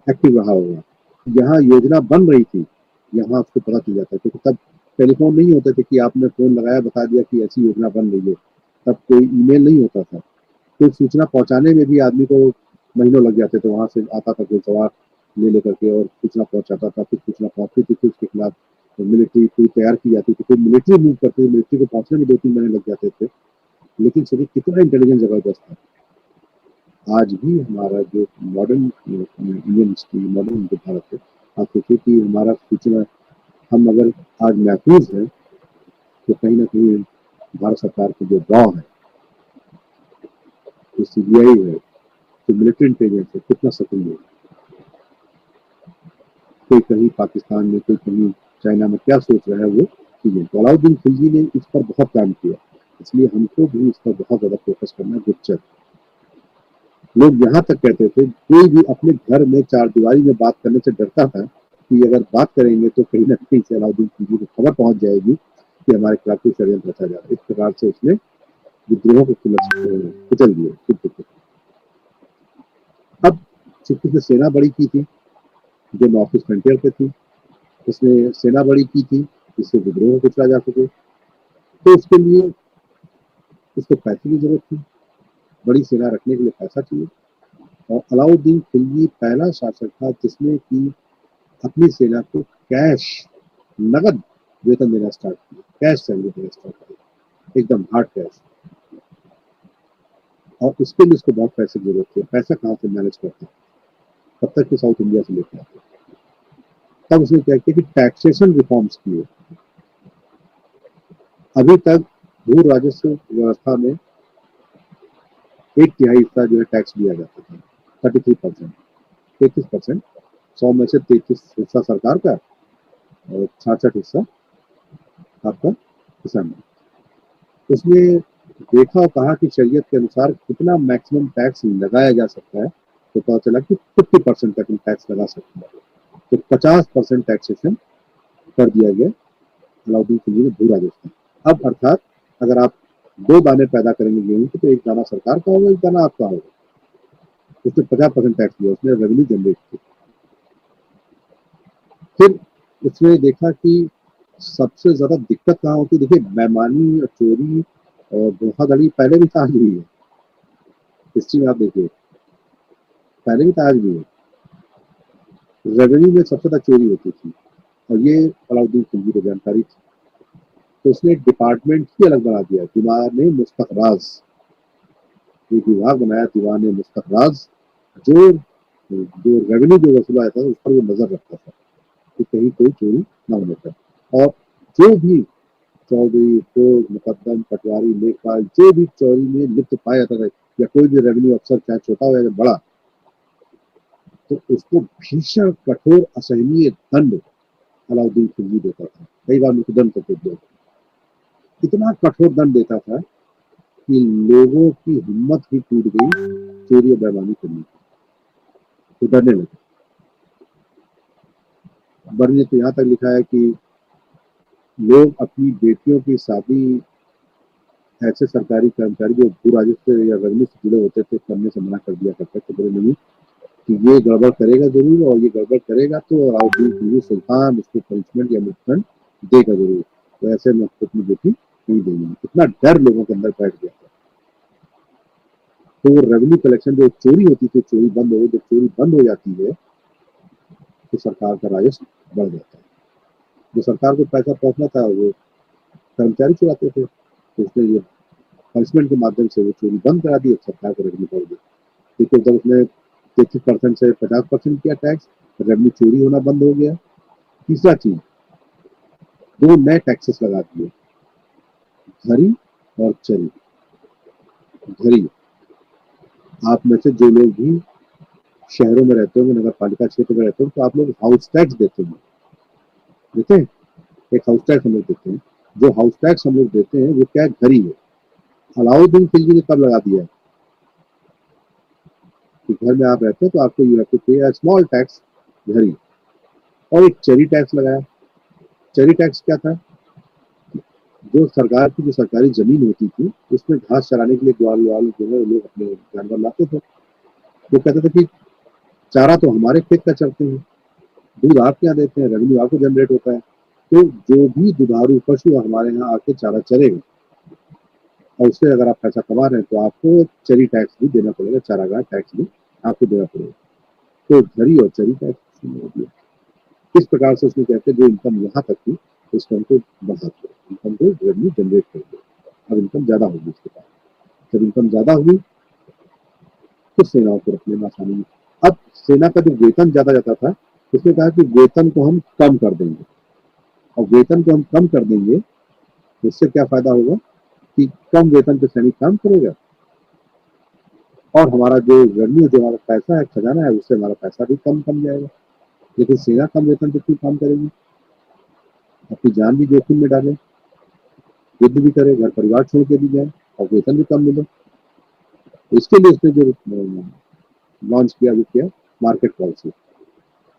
एक्टिव रहा होगा। यहाँ योजना बन रही थी, यहाँ उसको पता चल जाता है क्योंकि तब टेलीफोन नहीं होते थे कि आपने फोन लगाया बता दिया कि ऐसी योजना बन रही है। तब कोई ईमेल नहीं होता था, तो सूचना पहुंचाने में भी आदमी को महीनों लग जाते थे। वहां से आता था कोई सवार ले लेकर के और सूचना पहुंचाता था, फिर सूचना पहुंचती थी, फिर उसके खिलाफ मिलिट्री पूरी तैयार की जाती थी, फिर मिलिट्री मूव करती थी। मिलिट्री को पहुंचने में 2-3 महीने लग जाते थे। लेकिन सोचिए कितना इंटेलिजेंस जबरदस्त था। आज भी हमारा जो मॉडर्न इंडियन हिस्ट्री, मॉडर्न जो भारत है, आप सोचिए कि हमारा सूचना हम अगर आज महफूज है तो कहीं ना कहीं भारत सरकार की जो रॉ है, जो सीबीआई है, जो मिलिट्री इंटेलिजेंस है, कितना सक्रिय है। कोई कहीं पाकिस्तान में, कोई कहीं चाइना में क्या सोच रहा है वो चीजें। तो अलाउद्दीन खिलजी ने इस पर बहुत काम किया, इसलिए हमको भी इस पर बहुत ज्यादा फोकस करना है। गुप्तचर लोग यहाँ तक कहते थे, कोई भी अपने घर में चार दीवारी में बात करने से डरता था कि अगर बात करेंगे तो कहीं ना कहीं से अलाउद्दीन खिलजी को खबर पहुंच जाएगी कि हमारे खिलाफ कोई षड्यंत्र रचा जा रहा है। इस प्रकार से उसने विद्रोह को कुचल दिया। अब चूंकि उसने सेना बड़ी की थी जो नॉर्थ ईस्ट फ्रंटियर पे थी, उसने सेना बड़ी की थी जिससे विद्रोह को कुचला जा सके, तो उसके लिए उसको पैसे की जरूरत थी, बड़ी सेना रखने के लिए पैसा चाहिए। और अलाउद्दीन खिलजी पहला शासक था जिसने कि अपनी सेना को कैश, नगद वेतन देना स्टार्ट किया, कैश सैलरी देना स्टार्ट किया, एकदम हार्ड कैश। और उसके लिए उसको बहुत पैसे की जरूरत थी, पैसा कहाँ से मैनेज करता, तब तक कि साउथ इंडिया से लेकर आते। तब उसने क्या किया कि टैक्सेशन रिफॉर्म्स किए। अभी तक भू राजस्व व्यवस्था में 1/3 हिस्सा जो है टैक्स दिया जाता था, 33%, 33%, 100 में से 33 हिस्सा सरकार का और 66 हिस्सा आपका किसान का। उसने देखा और कहा कि शरीयत के अनुसार कितना मैक्सिमम टैक्स लगाया जा सकता है, तो पता चला कि 50% तक टैक्स लगा सकते हैं। तो 50% टैक्सेशन कर दिया गया अलाउद्दीन खिलजी ने भू राजस्थान। अब अर्थात अगर आप 2 दाने पैदा करेंगे गेहूं के, तो 1 दाना सरकार का होगा, 1 दाना आपका होगा। उसने 50% टैक्स दिया, उसने रेवेन्यू जनरेट की। फिर उसने देखा कि सबसे ज्यादा दिक्कत कहाँ होती है। देखिए, बेईमानी और चोरी और धोखाधड़ी पहले भी था, आज भी है। हिस्ट्री में आप देखिए, पहले भी था, आज भी है। रेवेन्यू में सबसे ज्यादा चोरी होती थी, और ये अलाउद्दीन खिलजी को जानकारी थी। तो उसने एक डिपार्टमेंट ही अलग बना दिया, दीवान मुस्तखराज। एक विभाग बनाया दीवान मुस्तखराज, जो जो रेवेन्यू जो वसूला जाता था उस पर वो नजर रखता था कि कहीं कोई चोरी ना होने पाए। और जो भी चौधरी, भोग, मुकद्दम, पटवारी, लेखपाल, जो भी चोरी में लिप्त पाया जाता था, या कोई भी रेवेन्यू अफसर चाहे छोटा हो या बड़ा, तो उसको भीषण कठोर असहनीय दंड अलाउद्दीन खिलजी देता था। कई बार मुकदम तक दिया, इतना कठोर दंड देता था कि लोगों की हिम्मत ही टूट गई चोरी और बेईमानी करने की, तो डरने लगे। बर्न ने तो यहाँ तक लिखा है कि लोग अपनी बेटियों की शादी ऐसे सरकारी कर्मचारी जो भू राजस्व या रेवेन्यू से जुड़े होते थे करने से मना कर दिया करते थे, बोले नहीं कि ये गड़बड़ करेगा जरूर, और ये गड़बड़ करेगा तो अलाउद्दीन खिलजी सुल्तान उसको पनिशमेंट या मुक्तन देगा जरूर, तो ऐसे में अपनी बेटी नहीं देंगे। इतना डर लोगों के अंदर बैठ गया था। तो वो रेवेन्यू कलेक्शन जो चोरी होती थी, चोरी बंद हो गई। जब चोरी बंद हो जाती है तो सरकार का राजस्व बढ़ जाता है। जो सरकार को पैसा पहुंचना था वो कर्मचारी चुराते थे, तो उसने ये पनिशमेंट के माध्यम से वो चोरी बंद करा दी, सरकार को रेवेन्यू बढ़ गया। देखिए, जब उसने 33% से 50% किया टैक्स, रेवेन्यू चोरी होना बंद हो गया। तीसरा चीज, 2 नए टैक्सेस लगा दिए, घरी और चरी। घरी, आप में से जो लोग भी शहरों में रहते होंगे, नगर पालिका क्षेत्र में रहते हो, तो आप लोग हाउस टैक्स देते हैं, देते हैं। एक हाउस टैक्स हम लोग देते हैं। जो हाउस टैक्स हम लोग देते हैं वो क्या है, घरी है। अलाउद्दीन खिलजी ने कब लगा दिया कि घर में आप रहते हैं तो आपको यू हैव टू पे स्मॉल टैक्स, घरी। और एक चरी टैक्स लगाया। चरी टैक्स क्या था, जो सरकार की जो सरकारी जमीन होती थी उसमें घास चराने के लिए ग्वाल वाल जो है लोग अपने जानवर लाते थे। वो कहते थे कि चारा तो हमारे खेत का चरते हैं, दूध आपके यहाँ देते हैं, रेवेन्यू आपको जनरेट होता है, तो जो भी दुधारू पशु हमारे यहाँ आके चारा चरेगा और उससे अगर आप पैसा कमा रहे हैं तो आपको चरी टैक्स भी देना पड़ेगा, चारागाह टैक्स भी आपको देना पड़ेगा। तो घरी और चरी टैक्स दिया। इस प्रकार से उसने कहते जो इनकम यहाँ तक थी उसको हमको बढ़ा दो, इनकम को रेवेन्यू जनरेट कर दो। अब इनकम ज्यादा होगी उसके पास। जब इनकम ज्यादा हुई तो सेनाओं को रखने में आसानी हुई। अब सेना का जो वेतन ज्यादा जाता था, उसने कहा कि वेतन को हम कम कर देंगे। और वेतन को हम कम कर देंगे तो इससे क्या फायदा होगा कि कम वेतन पे सैनिक काम करेगा, और हमारा जो रेवेन्यू, जो हमारा पैसा है, खजाना है, उससे हमारा पैसा भी कम कम जाएगा। लेकिन सेना कम वेतन पे क्यों काम करेगी, अपनी जान भी जोखिम में डाले, युद्ध भी करे, घर परिवार छोड़ के भी जाए, और वेतन भी कम मिले। इसके लिए उसने जो लॉन्च किया, वो किया मार्केट पॉलिसी।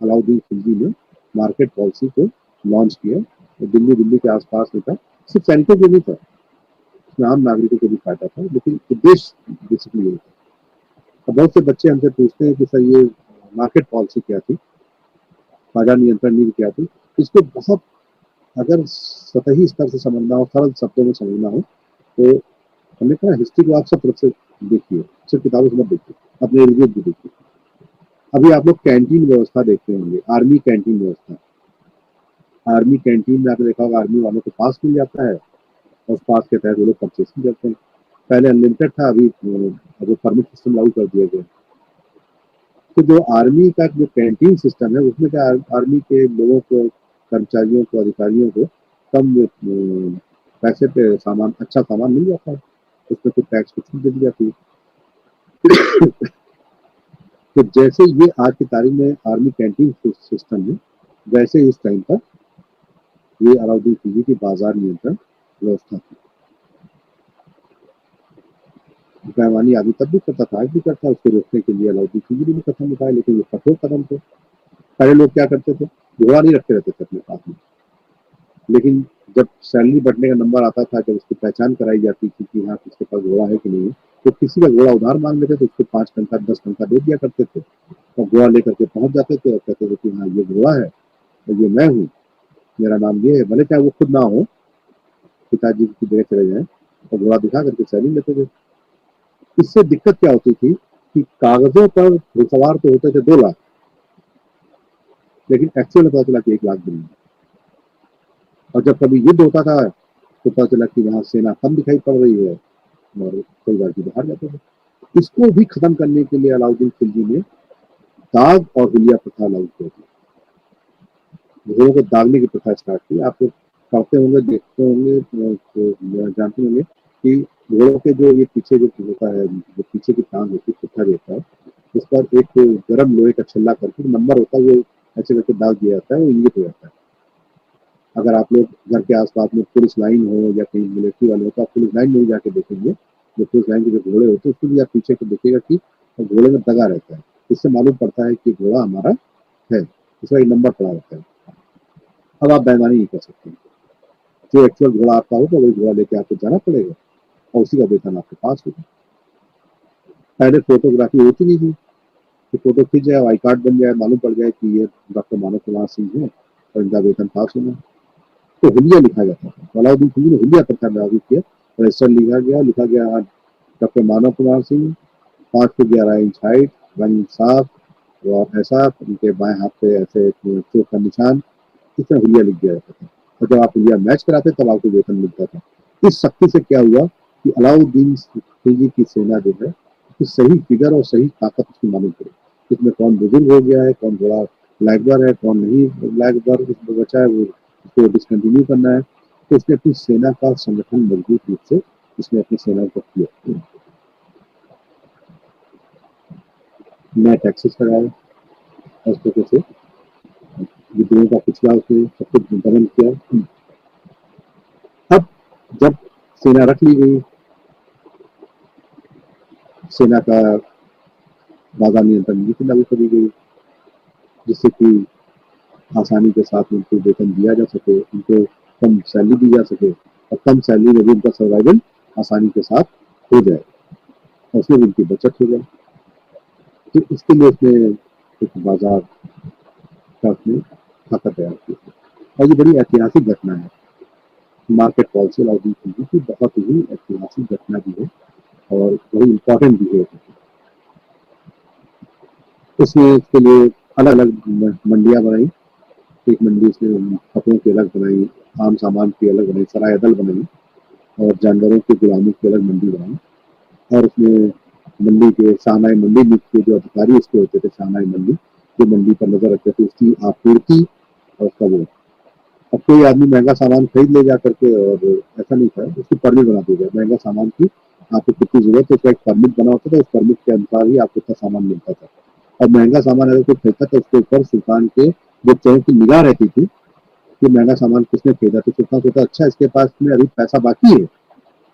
अलाउद्दीन खिलजी ने मार्केट पॉलिसी को लॉन्च किया। तो दिल्ली दिल्ली के आसपास में था, सिर्फ सैनिकों के नहीं था, उसमें आम नागरिकों को भी फायदा था, लेकिन उद्देश्य बेसिकली यही था। अब बहुत से बच्चे हमसे पूछते हैं कि सर ये मार्केट पॉलिसी क्या थी, बाजार नियंत्रण नीति क्या थी। इसको बहुत अगर सतही स्तर से समझना हो, सरल शब्दों में समझना हो, तो हमने कहा हिस्ट्री को आप सब तरफ से देखिए, सिर्फ किताबों से मत देखिए, अपने इर्द गिर्द भी देखिए। अभी आप लोग कैंटीन व्यवस्था देखते होंगे, आर्मी कैंटीन व्यवस्था। आर्मी कैंटीन में आपने देखा होगा आर्मी वालों को पास मिल जाता है और उस पास के तहत वो लोग परचेस भी करते हैं। पहले अनलिमिटेड था, अभी वो परमिट सिस्टम लागू कर दिया गया। तो जो आर्मी का जो कैंटीन सिस्टम है उसमें क्या आर्मी के लोगों को, कर्मचारियों को, अधिकारियों को कम पैसे पे सामान, अच्छा सामान मिल जाता है, उसमें कुछ टैक्स की छूट दे दी जाती है। तो जैसे ये आज की तारीख में आर्मी कैंटीन सिस्टम है, वैसे इस टाइम पर ये अलाउद्दीन खिलजी की बाजार नियंत्रण व्यवस्था थी। बेईमानी आदमी तब भी करता था, आज भी करता है, उसको रोकने के लिए अलाउद्दीन खिलजी ने भी कदम उठाए, लेकिन ये कठोर कदम थे। पहले लोग क्या करते थे, घोड़ा नहीं रखते रहते थे अपने पास में, लेकिन जब सैलरी बढ़ने का नंबर आता था, जब उसकी पहचान कराई जाती थी कि हाँ किसके पास घोड़ा है कि नहीं है, तो किसी का घोड़ा उधार मांग लेते तो उसको 5 टंका 10 टंका दे दिया करते थे और घोड़ा लेकर के पहुंच जाते थे और कहते थे कि हाँ ये घोड़ा है और ये मैं हूँ, मेरा नाम ये है, भले चाहे वो खुद ना हो, पिताजी की जगह चले जाए, और घोड़ा दिखा करके सैलरी लेते थे। इससे दिक्कत क्या होती थी कि कागजों पर घुड़सवार तो होते थे 2 लाख, लेकिन एक्चुअल में पता चला कि 1 लाख भी नहीं। और जब कभी युद्ध होता था तो पता चला कि वहां सेना कम दिखाई पड़ रही है और कई बार की बाहर जाते थे। इसको भी खत्म करने के लिए अलाउद्दीन खिलजी ने दाग और हुलिया प्रथा लागू कर दी। घोड़ों को दागने की प्रथा स्टार्ट की। आप लोग पढ़ते होंगे, देखते होंगे, तो जानते होंगे कि घोड़ों के जो ये पीछे जो होता है, जो पीछे की टांग होती है, पुट्ठा रहता है, उस पर एक गर्म लोहे का छल्ला करके नंबर होता है, वो ऐसे करके दाग दिया जाता है, वो इंगित हो जाता है। अगर आप लोग घर के आसपास में पुलिस लाइन हो या कहीं मिलिट्री वाले हो तो आप पुलिस लाइन में ही जाके देखेंगे, जो पुलिस लाइन के जो घोड़े होते हैं उसको भी आप पीछे को देखिएगा कि घोड़े में दगा रहता है। इससे मालूम पड़ता है कि घोड़ा हमारा है, इसका एक नंबर पड़ा रहता है। अब आप बेईमानी नहीं कर सकते, जो एक्चुअल घोड़ा आपका होगा वही घोड़ा लेके आपको जाना पड़ेगा और उसी का वेतन आपके पास होगा। पहले फोटोग्राफी होती नहीं थी कि फोटो खींच जाए, आई कार्ड बन जाए, मालूम पड़ जाए कि ये डॉक्टर मानव कुमार सिंह है और इनका वेतन पास होना। तो हुलिया लिखा जाता था, अलाउद्दीन खिलजी ने हुलिया प्रथा लागू किया। रजिस्टर लिखा गया doctor Manav Kumar Singh, 5 foot 11 inch height, रंग साफ और ऐसा, उनके बाएं हाथ पे ऐसे चोट का निशान, इतना हुलिया लिख दिया जाता था। और जब आप हुलिया मैच कराते तब आपको वेतन मिलता था। इस शक्ति से क्या हुआ कि अलाउद्दीन खिलजी की सेना जो है उसकी सही फिगर और सही ताकत उसकी मालूम पड़ी, इसमें कौन बुजुर्ग हो गया है, कौन बड़ा लाइकबर है, कौन नहीं लाइकबर बचा है, वो उसको डिसकंटिन्यू करना है। तो उसने अपनी सेना का संगठन मजबूत रूप से उसने अपनी सेना को किया। नए टैक्सेस लगाए, इस तरीके से विद्रोह का पिछला उसने सब कुछ दमन किया। अब जब सेना रख ली गई, सेना का बाजार नियंत्रण नीति लागू करी गई, जिससे कि आसानी के साथ उनको वेतन दिया जा सके, उनको कम सैलरी दी जा सके और कम सैलरी में भी उनका सर्वाइवल आसानी के साथ हो जाए और उसमें भी उनकी बचत हो जाए। तो इसके लिए उसने एक बाजार का उसने खाता तैयार किया और ये बड़ी ऐतिहासिक घटना है। मार्केट पॉलिसी अलाउद्दीन खिलजी की बहुत ही ऐतिहासिक घटना भी है और बड़ी इम्पोर्टेंट भी है। उसने इसके लिए अलग अलग मंडियां बनाई। एक मंडी उसने कपड़ों की अलग बनाई, आम सामान की अलग बनाई, सराय अदल बनाई और जानवरों की गुलामी की अलग मंडी बनाई। और उसने मंडी के शाहनाई मंडी के जो अधिकारी उसके होते थे, शाहनाई मंडी जो मंडी पर नजर रखते थे, उसकी आपूर्ति और उसका वो। अब कोई आदमी महंगा सामान खरीद ले जा करके, और ऐसा नहीं था, उसकी परमिट बना दी जाए महंगा सामान की, आपको कितनी जरूरत है उसका एक परमिट बना होता था, उस परमिट के अनुसार ही आपको इतना सामान मिलता था। और महंगा सामान अगर कोई खरीदता तो उसके ऊपर सुल्तान के जो चौक की निगाह रहती थी कि महंगा सामान किसने खरीदा, तो सुल्तान सोचता अच्छा इसके पास में अभी पैसा बाकी है,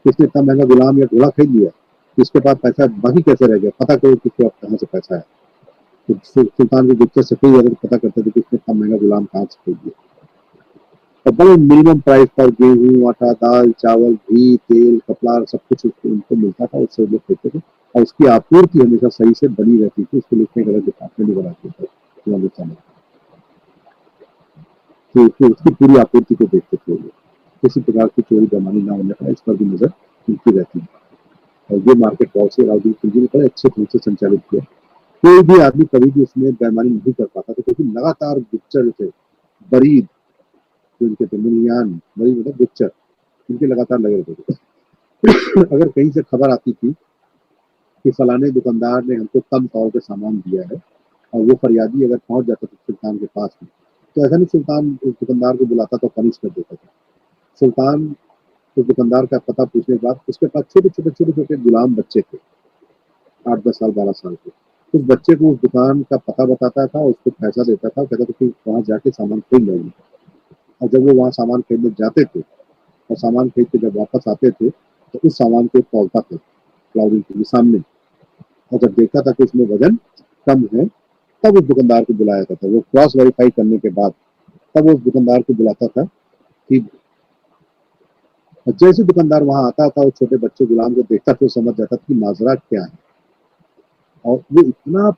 किसने इतना महंगा गुलाम या घोड़ा खरीद लिया, इसके पास पैसा बाकी कैसे रह गया, पता करो किसके पास कहाँ से पैसा है। तो सुल्तान के गुप्त सफेद अगर पता करते थे कि इसने इतना महंगा गुलाम कहाँ से खरीद लिया। और बड़े मिनिमम प्राइस पर गेहूं, आटा, दाल, चावल, घी, तेल, कपड़ा सब कुछ उनको मिलता था, उससे वो लोग लेते थे और उसकी आपूर्ति हमेशा सही से बनी रहती थी। उसको लिखने का डिपार्टमेंट नहीं बनाते थे हिंदुस्तान में, तो उसकी पूरी आपूर्ति को देखते थे वो लोग। किसी प्रकार की चोरी बेईमानी ना होने का इस पर भी नजर उनकी रहती है। और ये मार्केट पॉलिसी राजीव खिलजी ने बड़े अच्छे ढंग से संचालित किया। कोई भी आदमी कभी भी उसमें बेईमानी नहीं कर पाता था, क्योंकि लगातार गुप्तचर थे, बरीद जो इनके थे, मुनियान, बरीद मतलब गुप्तचर, इनके लगातार लगे रहते थे। अगर कहीं से खबर आती थी कि फलाने दुकानदार ने हमको कम तौल पे सामान दिया है, और वो फरियादी अगर पहुंच जाता था सुल्तान के पास में, तो ऐसा नहीं सुल्तान उस दुकानदार को बुलाता तो पनिश कर देता था। सुल्तान उस दुकानदार का पता पूछने के बाद उसके पास छोटे छोटे गुलाम बच्चे थे, 8-10 साल 12 साल के। उस बच्चे को उस दुकान का पता बताता था, उसको पैसा देता था, कहता था कि वहां जाके सामान खरीद लेंगे। और जब वो वहाँ सामान खरीदने जाते थे और सामान खरीद के जब वापस आते थे, तो उस सामान को तौलता था क्लाउडिंग के सामने, और जब देखता था कि उसमें वजन कम है, तब उस दुकानदार को बुलाया जाता था। वो क्रॉस वेरीफाई करने के बाद तब वो उस दुकानदार को बुलाता था कि जैसे दुकानदार वहां आता था, वो छोटे बच्चे गुलाम को देखता था, समझ जाता था कि माजरा क्या है। और वो इतना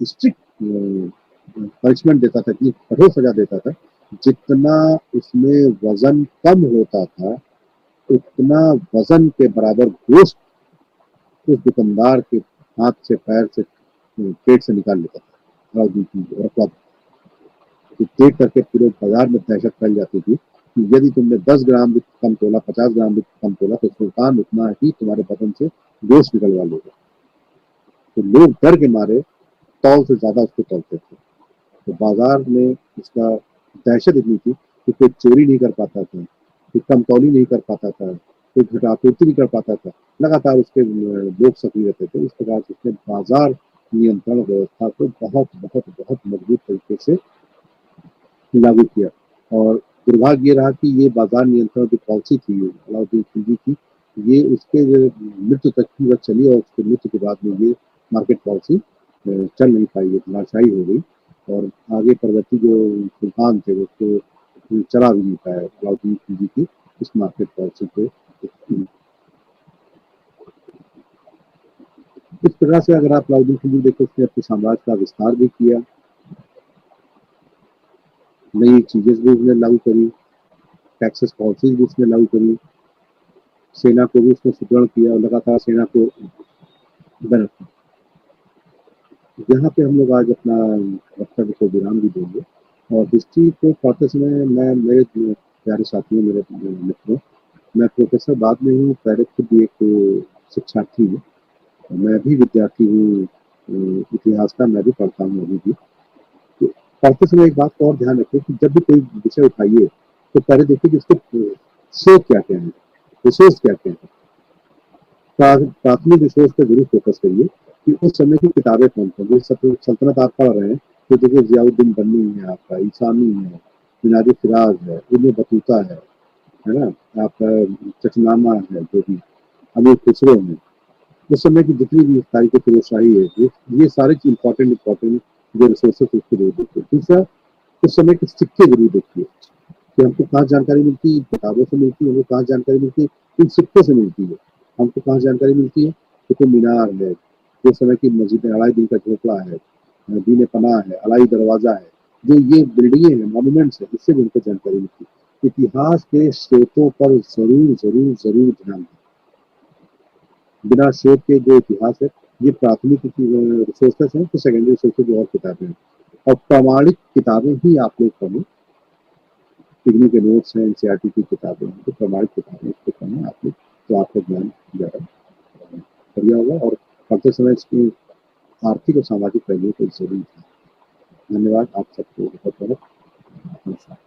स्ट्रिक्ट पनिशमेंट देता था, इतनी कठोर सजा देता था, जितना उसमें वजन कम होता था उतना वजन के बराबर गोश्त उस दुकानदार के हाथ से, पैर से, पेट से निकाल लेता था। और देख करके पूरे बाजार में दहशत फैल जाती थी कि यदि तुमने 10 ग्राम भी कम तोला, 50 ग्राम भी कम तोला, तो सुल्तान उतना ही तुम्हारे बदन से गोश्त निकलवा लेगा। तो लोग डर के मारे तौल से ज्यादा उसको तोलते थे। तो बाजार में इसका दहशत इतनी थी कि कोई चोरी नहीं कर पाता था, कोई कमतौली नहीं कर पाता था, कोई घटापूर्ति नहीं कर पाता था। लगातार उसके लोग सक्रिय रहते थे। इस प्रकार से उसने बाजार नियंत्रण व्यवस्था को बहुत बहुत बहुत मजबूत तरीके से लागू किया। और दुर्भाग्य ये रहा कि ये बाजार नियंत्रण जो पॉलिसी थी अलाउद्दीन खिलजी की, ये उसके मृत्यु तक की वह चली, और उसके मृत्यु के बाद में ये मार्केट पॉलिसी चल नहीं पाई, ये धराशायी हो गई। और आगे परवर्ती जो सुल्तान थे उसको चला भी नहीं पाया अलाउद्दीन खिलजी की इस मार्केट पॉलिसी को। इस प्रकार से अगर आप अलाउद्दीन खिलजी देखो, उसने अपने साम्राज्य का विस्तार भी किया, नई चीजें भी उसने लागू करी, टैक्सेस पॉलिसीज भी उसने लागू करी, सेना को भी उसने सुदृढ़ किया और लगातार सेना को बना। यहाँ पे हम लोग आज अपना वक्तव्य को विराम भी देंगे। और हिस्ट्री को पढ़ते समय मैं, मेरे प्यारे साथियों, मेरे मित्रों, मैं प्रोफेसर बाद में हूँ, पहले खुद एक शिक्षार्थी हूँ, मैं भी विद्यार्थी हूँ इतिहास का, मैं भी पढ़ता हूँ अभी भी। तो पढ़ते समय एक बात को और ध्यान रखें कि जब भी कोई विषय उठाइए तो पहले देखिए कि उसके स्रोत क्या क्या है, रिसोर्स क्या क्या है। प्राथमिक रिसोर्स पे जरूर फोकस करिए कि उस समय की किताबें कौन कौन, जैसे सल्तनत आप पढ़ रहे हैं तो देखिए जियाउद्दीन बन्नी है, आपका ईसानी है, मिनाज फिराज है, इब्न बतूता है ना, आपका चचनामा है, जो भी अमीर खुसरो है, उस समय की जितनी भी तारीख फिरोज शाही है, ये सारे इम्पोर्टेंट जो रिसोर्सेस उसको जरूर देखिए। दूसरा, उस समय के सिक्के जरूर देखिए कि हमको कहाँ जानकारी मिलती है, किताबों से मिलती है, हमको कहाँ जानकारी मिलती है, इन सिक्कों से मिलती है। हमको कहाँ जानकारी मिलती है, कुतुब मीनार है, जो समय की मस्जिद है, अलाई दिन का झोपड़ा है, दीन पनाह है, अलाई दरवाजा है, जो ये बिल्डिंगे हैं, मॉन्यूमेंट्स है, इससे भी हमको जानकारी मिलती है। इतिहास के स्रोतों पर जरूर जरूर जरूर ध्यान दें। बिना स्रोत के जो इतिहास है, ये प्राथमिक रिसोर्सेस हैं, तो सेकेंडरी रिसोर्सेज और किताबें हैं। और प्रामाणिक किताबें ही आप लोग पढ़ें, पिग्मी के नोट्स हैं, एनसीईआरटी की किताबें हैं, तो प्रमाणित किताबें इसको पढ़ें आप लोग, तो आपका ज्ञान ज़्यादा बढ़िया होगा। और पढ़ते समय इसकी आर्थिक और सामाजिक पहलुओं को जरूर। धन्यवाद आप सबको बहुत बहुत।